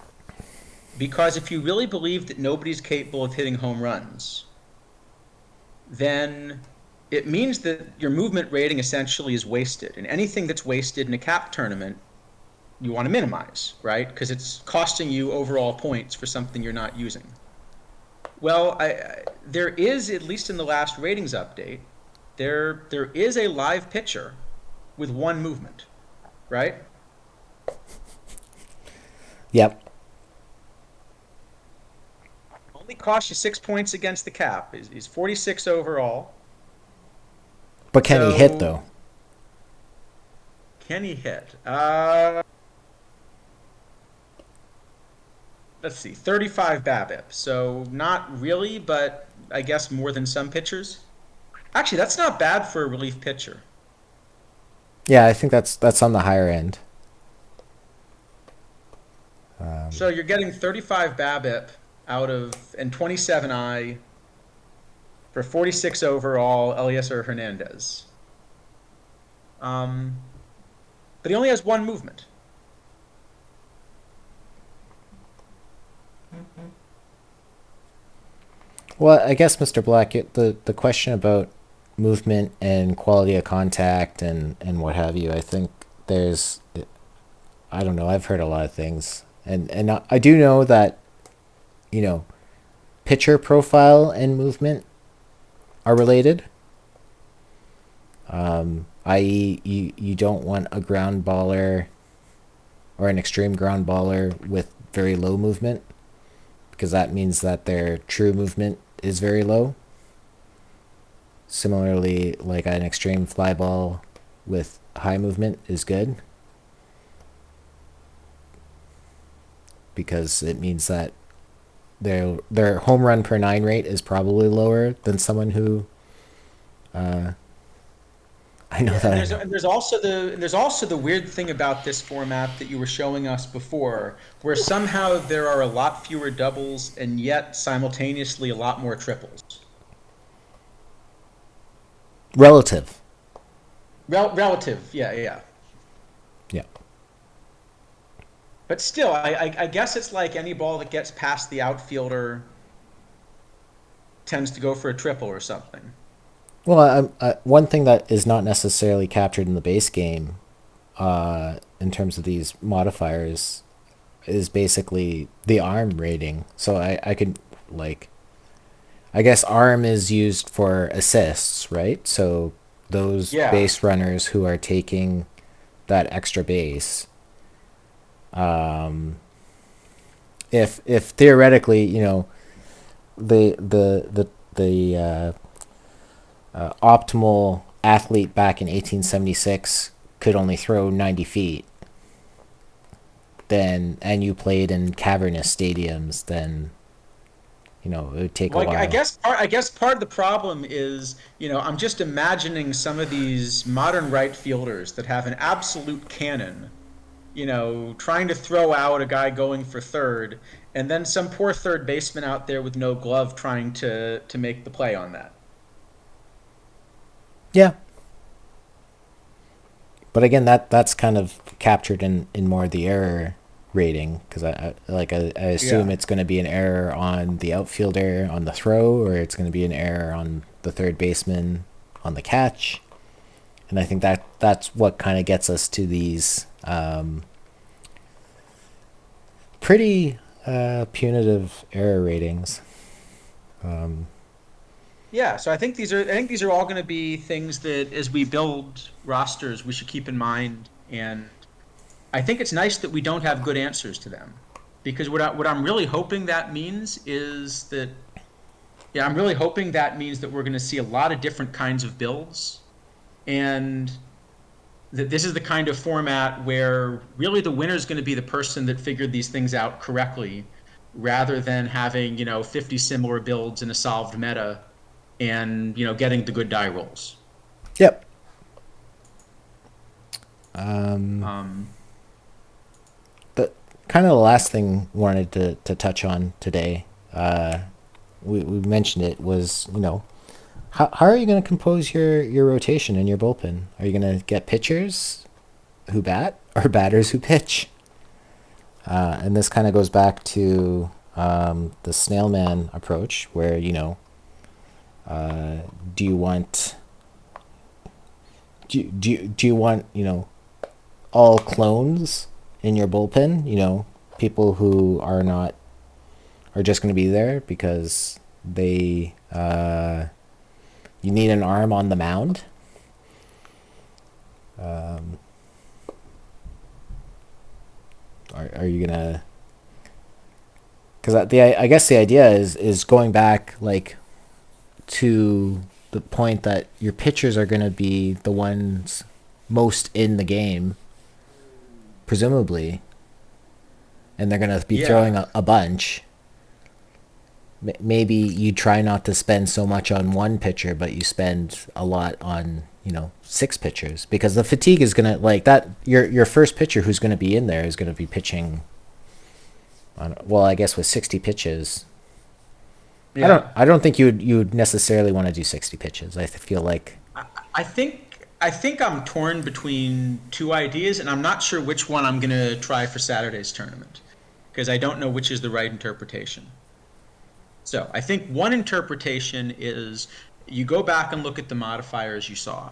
Because if you really believe that nobody's capable of hitting home runs, then it means that your movement rating essentially is wasted. And anything that's wasted in a cap tournament, you want to minimize, right? Because it's costing you overall points for something you're not using. Well, there is, at least in the last ratings update, there is a live pitcher with one movement, right? yep. Only costs you 6 points against the cap. He's 46 overall. But can he hit So though? can he hit? Let's see, 35 BABIP. So not really, but I guess more than some pitchers. Actually, that's not bad for a relief pitcher. Yeah, I think that's on the higher end. So you're getting 35 BABIP out of and 27 I for 46 overall, Eliezer Hernandez. Um, but he only has one movement. Well, I guess Mr. Black, the question about movement and quality of contact and what have you, I think there's, I don't know, I've heard a lot of things, and I do know that you know pitcher profile and movement are related. I.e., you don't want a ground baller or an extreme ground baller with very low movement because that means that their true movement is very low. Similarly, like an extreme fly ball with high movement is good because it means that their home run per nine rate is probably lower than someone who I know Yeah, that and I know. there's also the weird thing about this format that you were showing us before, where somehow there are a lot fewer doubles and yet simultaneously a lot more triples. Relative. Relative, yeah, yeah. Yeah. But still, I guess it's like any ball that gets past the outfielder tends to go for a triple or something. Well, one thing that is not necessarily captured in the base game, in terms of these modifiers, is basically the arm rating. So I could like, I guess arm is used for assists, right? So those Yeah, base runners who are taking that extra base, if theoretically, the optimal athlete back in 1876 could only throw 90 feet, then and you played in cavernous stadiums, then it would take a Well, I while. guess part of the problem is, I'm just imagining some of these modern right fielders that have an absolute cannon, trying to throw out a guy going for third, and then some poor third baseman out there with no glove trying to make the play on that. Yeah, but again, that's kind of captured in more of the error rating, because I assume Yeah. it's going to be an error on the outfielder on the throw, or it's going to be an error on the third baseman on the catch. And I think that's what kind of gets us to these pretty punitive error ratings. Yeah, so I think these are all going to be things that as we build rosters, we should keep in mind. And I think it's nice that we don't have good answers to them, because what I'm really hoping that means is that, yeah, I'm really hoping that means that we're going to see a lot of different kinds of builds, and that this is the kind of format where really the winner is going to be the person that figured these things out correctly, rather than having, 50 similar builds in a solved meta and, getting the good die rolls. Yep. Um, The kind of the last thing I wanted to touch on today, we mentioned it, was how are you going to compose your rotation in your bullpen? Are you going to get pitchers who bat or batters who pitch? And this kind of goes back to the snail man approach, where do you want do you want all clones in your bullpen? People who are just going to be there because they you need an arm on the mound. Are you gonna? Because I guess the idea is going back like to the point that your pitchers are going to be the ones most in the game, presumably, and they're going to be yeah, throwing a bunch. Maybe you try not to spend so much on one pitcher, but you spend a lot on six pitchers, because the fatigue is gonna, like, that. Your first pitcher who's going to be in there is going to be pitching on, well, I guess with 60 pitches. yeah. I don't think you would necessarily want to do 60 pitches. I feel like. I think I'm torn between two ideas, and I'm not sure which one I'm going to try for Saturday's tournament, because I don't know which is the right interpretation. So I think one interpretation is you go back and look at the modifiers you saw.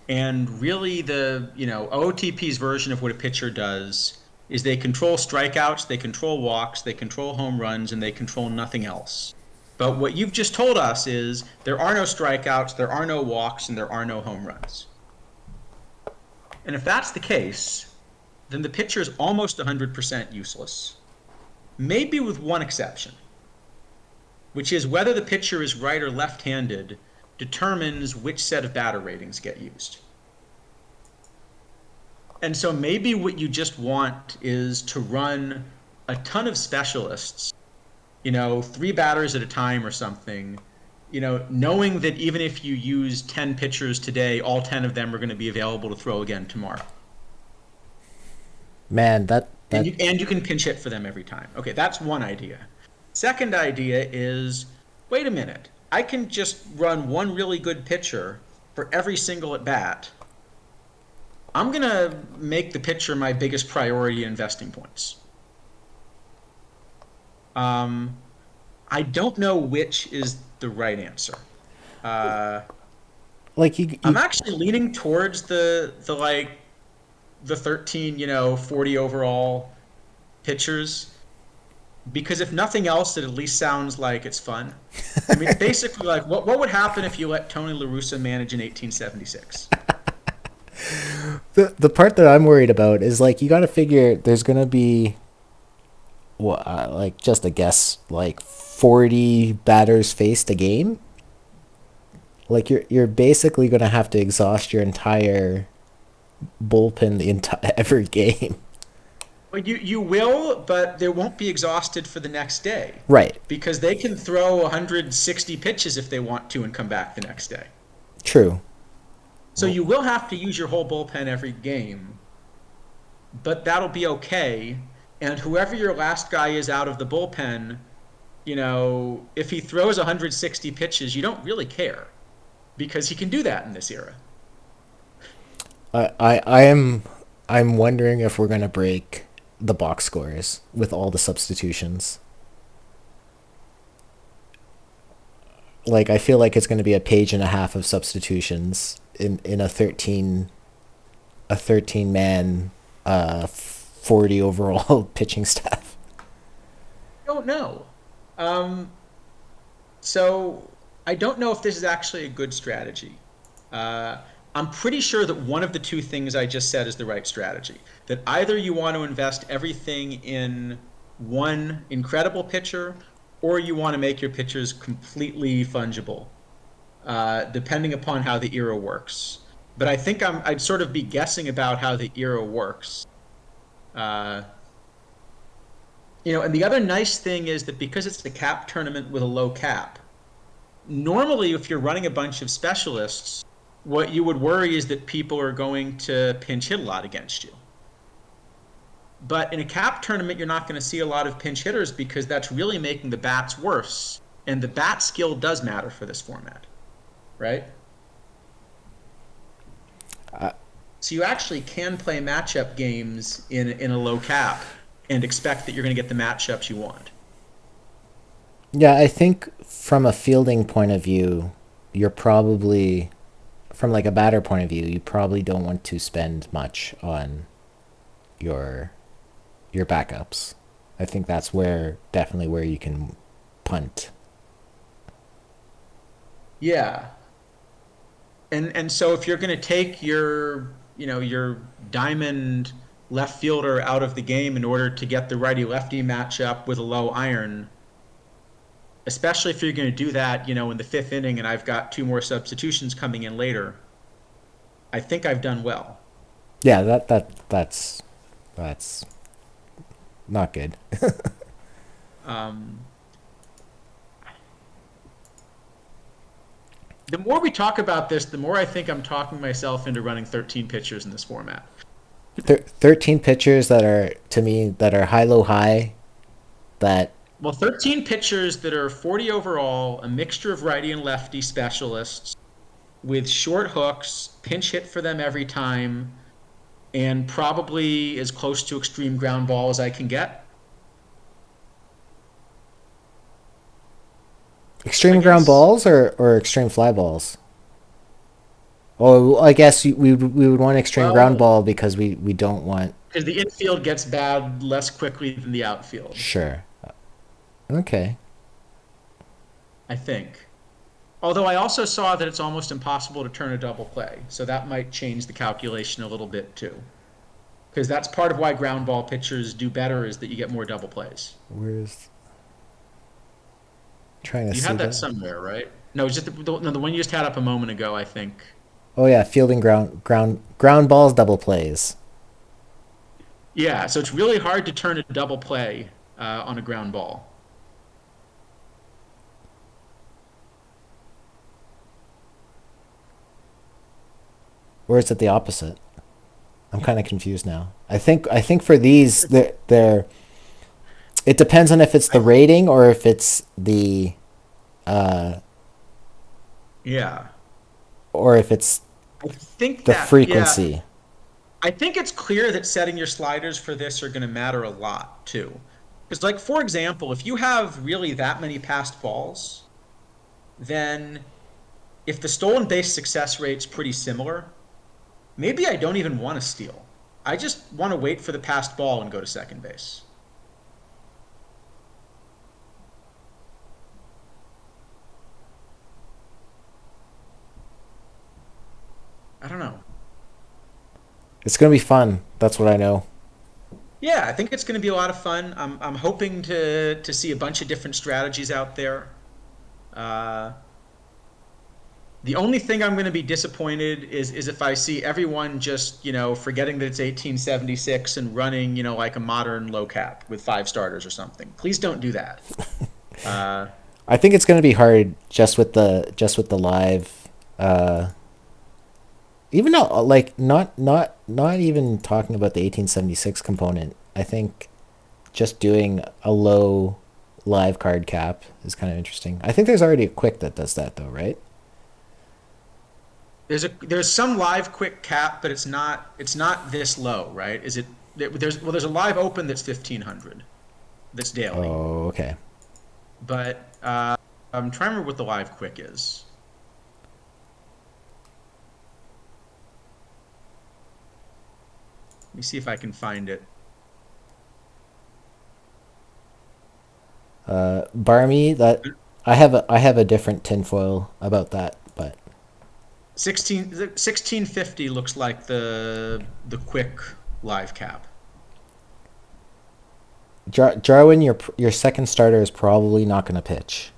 And really, the OOTP's version of what a pitcher does is they control strikeouts, they control walks, they control home runs, and they control nothing else. But what you've just told us is there are no strikeouts, there are no walks, and there are no home runs. And if that's the case, then the pitcher is almost 100% useless. Maybe with one exception, which is whether the pitcher is right or left-handed determines which set of batter ratings get used. And so maybe what you just want is to run a ton of specialists, three batters at a time or something, knowing that even if you use 10 pitchers today, all 10 of them are going to be available to throw again tomorrow. Man, that And you can pinch hit for them every time. Okay, that's one idea. Second idea is, wait a minute, I can just run one really good pitcher for every single at bat. I'm going to make the pitcher my biggest priority in investing points. Um, I don't know which is the right answer. Uh, like you I'm you actually leaning towards the like the 13, 40 overall pitchers, because if nothing else, it at least sounds like it's fun. I mean, basically, like what would happen if you let Tony La Russa manage in 1876? the part that I'm worried about is, like, you got to figure there's gonna be, like, just a guess, like 40 batters faced a game. Like, you're basically gonna have to exhaust your entire bullpen the entire every game. Well, you will, but they won't be exhausted for the next day Right. because they can throw 160 pitches if they want to and come back the next day. True. So you will have to use your whole bullpen every game, but that'll be okay. And whoever your last guy is out of the bullpen, if he throws 160 pitches, you don't really care because he can do that in this era. I'm wondering if we're gonna break the box scores with all the substitutions. Like I feel like it's gonna be a page and a half of substitutions in a 13 man 40 overall pitching staff. Don't know. Um, so I don't know if this is actually a good strategy. Uh, I'm pretty sure that one of the two things I just said is the right strategy. That either you want to invest everything in one incredible pitcher, or you want to make your pitchers completely fungible, depending upon how the era works. But I think I'd sort of be guessing about how the era works. Uh, and the other nice thing is that because it's the cap tournament with a low cap, normally if you're running a bunch of specialists, what you would worry is that people are going to pinch hit a lot against you. But in a cap tournament, you're not going to see a lot of pinch hitters because that's really making the bats worse. And the bat skill does matter for this format, right? So you actually can play matchup games in a low cap and expect that you're going to get the matchups you want. Yeah, I think from a fielding point of view, you're probably from like a batter point of view, you probably don't want to spend much on your your backups. I think that's where definitely where you can punt. Yeah. And so if you're going to take your diamond left fielder out of the game in order to get the righty lefty matchup with a low iron, especially if you're going to do that, in the fifth inning and I've got two more substitutions coming in later, I think I've done well. Yeah, that's not good. Um, the more we talk about this, the more I think I'm talking myself into running 13 pitchers in this format. 13 pitchers that are to me that are high low high that Well, 13 pitchers that are 40 overall, a mixture of righty and lefty specialists with short hooks, pinch hit for them every time, and probably as close to extreme ground ball as I can get extreme ground against. balls or extreme fly balls. Oh, I guess we would want extreme ground Well, ball because we don't want. because the infield gets bad less quickly than the outfield, Sure. Okay. I think. Although I also saw that it's almost impossible to turn a double play, so that might change the calculation a little bit too. Because that's part of why ground ball pitchers do better is that you get more double plays. Where's trying to You see had that that? somewhere, right? No, it's just no, the one you just had up a moment ago, I think. Oh yeah, fielding ground balls double plays. Yeah, so it's really hard to turn a double play on a ground ball. Or is it the opposite? I'm kind of confused now. I think for these they're it depends on if it's the I rating or if it's the uh Yeah, or if it's I think the that yeah, frequency. I think it's clear that setting your sliders for this are going to matter a lot too. Because like for example, if you have really that many passed balls, then if the stolen base success rate's pretty similar, maybe I don't even want to steal. I just want to wait for the passed ball and go to second base. I don't know. It's gonna be fun. That's what I know. Yeah, I think it's going to be a lot of fun. I'm hoping to see a bunch of different strategies out there. Uh, The only thing I'm going to be disappointed is if I see everyone just, forgetting that it's 1876 and running, like a modern low cap with 5 starters or something. Please don't do that. Uh, I think it's going to be hard just with the live. Uh, Even though, like, not even talking about the 1876 component. I think just doing a low live card cap is kind of interesting. I think there's already a quick that does that though, right? there's some live quick cap, but it's not this low, right? Is it? There's a live open that's 1500 that's daily, Oh, okay. but I'm trying to remember what the live quick is. Let me see if I can find it. Barmy, that I have a different tinfoil about that, but 1650 looks like the quick live cap. Jarwin, your second starter is probably not going to pitch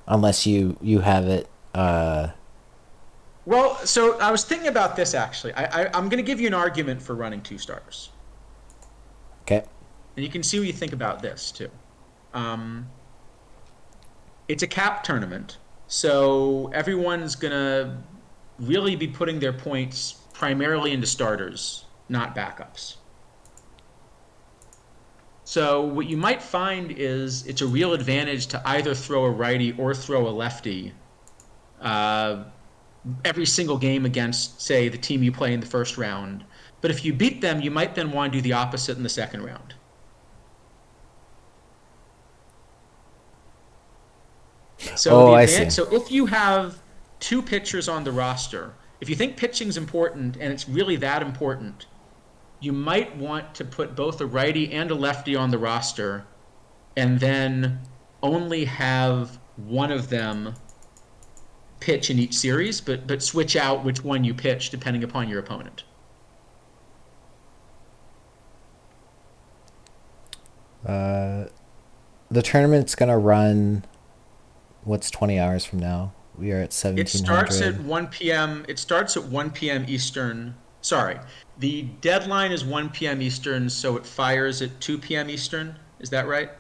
unless you have it. Well, so I was thinking about this actually. I'm going to give you an argument for running 2 starters, Okay. and you can see what you think about this too. Um, it's a cap tournament, so everyone's going to really be putting their points primarily into starters, not backups. So what you might find is it's a real advantage to either throw a righty or throw a lefty uh, every single game against, say, the team you play in the first round. But if you beat them, you might then want to do the opposite in the second round. So Oh, the I see. advantage, so if you have 2 pitchers on the roster, if you think pitching's important and it's really that important, you might want to put both a righty and a lefty on the roster and then only have one of them pitch in each series, but switch out which one you pitch depending upon your opponent. The tournament's gonna run. What's 20 hours from now? We are at It starts at 1700. 1 p.m. It starts at 1 p.m. Eastern. Sorry, the deadline is 1 p.m. Eastern, so it fires at 2 p.m. Eastern. Is that right?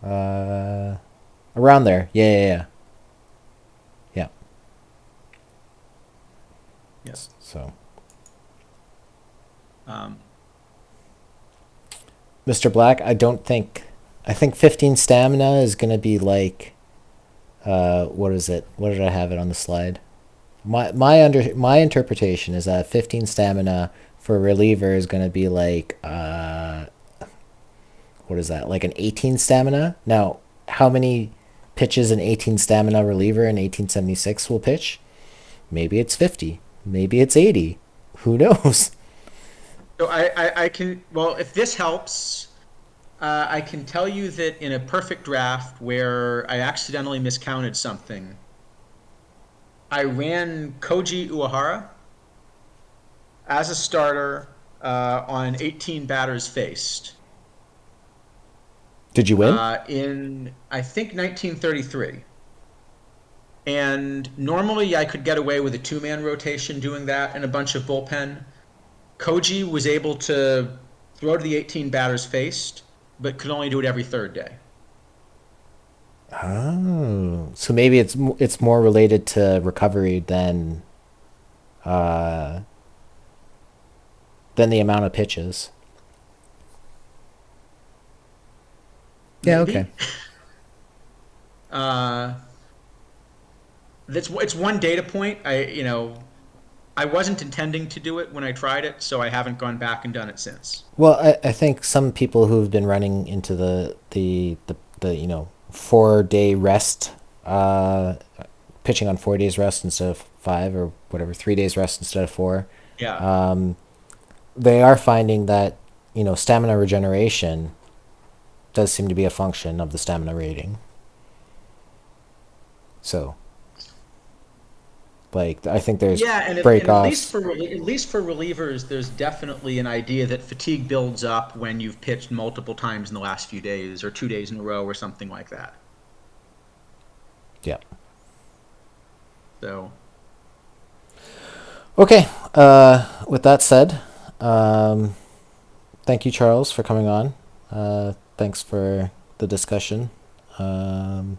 Uh, Around there. Yeah, yeah, yeah. Yeah. Yeah. So, Um, Mr. Black, I think 15 stamina is gonna be like, what is it? What did I have it on the slide? My interpretation is that 15 stamina for a reliever is gonna be like, what is that? Like an 18 stamina. Now, how many pitches an 18 stamina reliever in 1876 will pitch? Maybe it's 50. Maybe it's 80. Who knows? so I can, well, if this helps, I can tell you that in a perfect draft where I accidentally miscounted something, I ran Koji Uehara as a starter on 18 batters faced Did you win? in, I think, 1933. And normally I could get away with a 2-man rotation doing that and a bunch of bullpen. Koji was able to throw to the 18 batters faced, but could only do it every third day. Oh, so maybe it's more related to recovery uh than the amount of pitches. Yeah. Okay. Maybe. Uh, it's one data point. I wasn't intending to do it when I tried it, so I haven't gone back and done it since. Well, I think some people who've been running into the 4 day rest, pitching on 4 days rest instead of five or whatever, 3 days rest instead of four, Yeah. they are finding that stamina regeneration does seem to be a function of the stamina rating. So, like, I think there's Yeah, and break at least offs. for relievers, there's definitely an idea that fatigue builds up when you've pitched multiple times in the last few days, or 2 days in a row, or something like that. Yeah. So Okay. With that said, um, thank you, Charles, for coming on. Thanks for the discussion. Um,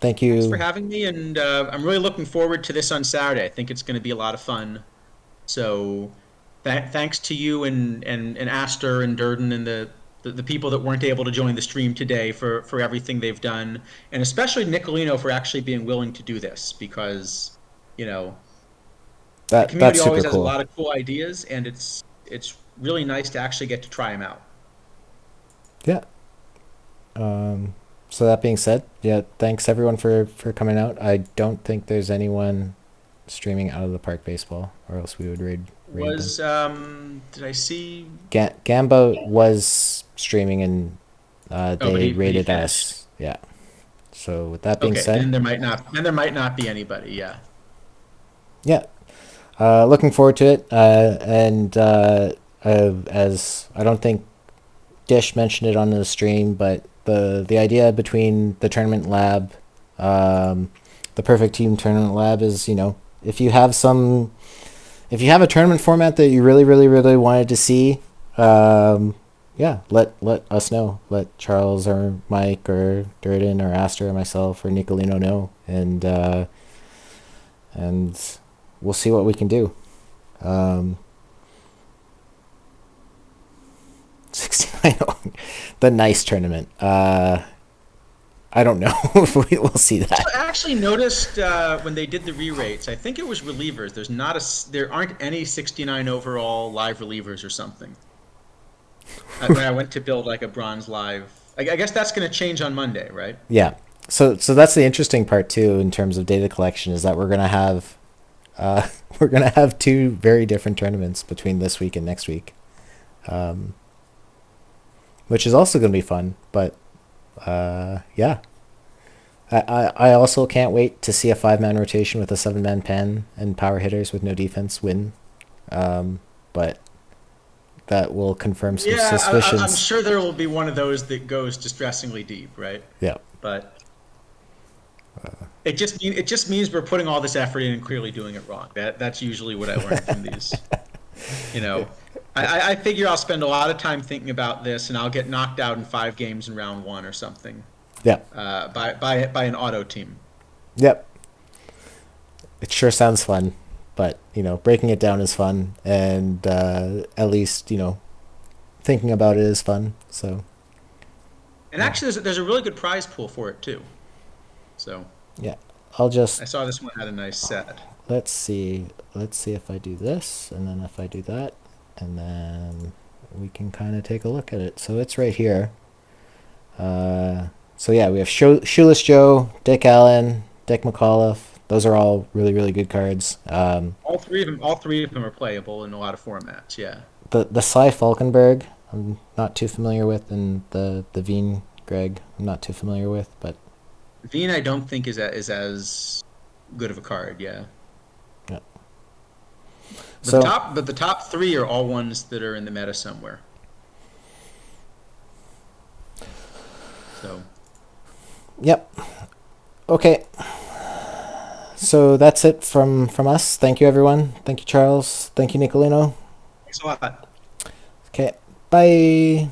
thank thanks for you. having me, and I'm really looking forward to this on Saturday. I think it's going to be a lot of fun. So thanks to you and Astor and Durden and the people that weren't able to join the stream today for everything they've done, and especially Nicolino for actually being willing to do this because, you know, the That's community super always has a cool. lot of cool ideas, and it's really nice to actually get to try them out. Yeah. Um, so that being said, yeah, thanks everyone for coming out. I don't think there's anyone streaming out of the park baseball, or else we would raid them. Was did I see? Gamba was streaming and Oh, they but he rated finished. us. Yeah. So with that being Okay, said, then there might not be anybody. Yeah. yeah, looking forward to it. And as I don't think Dish mentioned it on the stream, but the idea between the tournament lab, um, the perfect team tournament lab is, if you have some if you have a tournament format that you really wanted to see, yeah, let us know. Let Charles or Mike or Durden or Astor or myself or Nicolino know, and we'll see what we can do. Um, 69, the nice tournament. I don't know if we will see that. I actually noticed when they did the re-rates, I think it was relievers. There aren't any 69 overall live relievers or something. When I went to build like a bronze live, I guess that's going to change on Monday, right? Yeah. So that's the interesting part too in terms of data collection is that uh, we're gonna have two very different tournaments between this week and next week, um, which is also gonna be fun. But yeah, I also can't wait to see a 5-man rotation with a 7-man pen and power hitters with no defense win. But that will confirm some Yeah, I'm suspicions. sure there will be one of those that goes distressingly deep, right? Yeah. But it just means we're putting all this effort in and clearly doing it wrong. That's usually what I learned from these. You know, I figure I'll spend a lot of time thinking about this, and I'll get knocked out in 5 games in round one or something Yep. by an auto team. Yep. It sure sounds fun, but breaking it down is fun, and at least thinking about it is fun. So And yeah, actually, there's a really good prize pool for it too. So yeah. I'll I just saw this one had a nice set. let's see. Let's see if I do this, and then if I do that, and then we can kind of take a look at it. So it's right here. So yeah, we have Shoeless Joe, Dick Allen, Dick McAuliffe. Those are all really good cards. All three of them are playable in a lot of formats. Yeah. The Cy Falkenberg, I'm not too familiar with, and the Veen Greg, I'm not too familiar with, but Veen, I don't think is as good of a card. Yeah. yeah. But the So top, but the top three are all ones that are in the meta somewhere. So yep. Okay. So that's it from us. Thank you everyone. Thank you Charles. Thank you Nicolino. thanks a lot. Okay. Bye.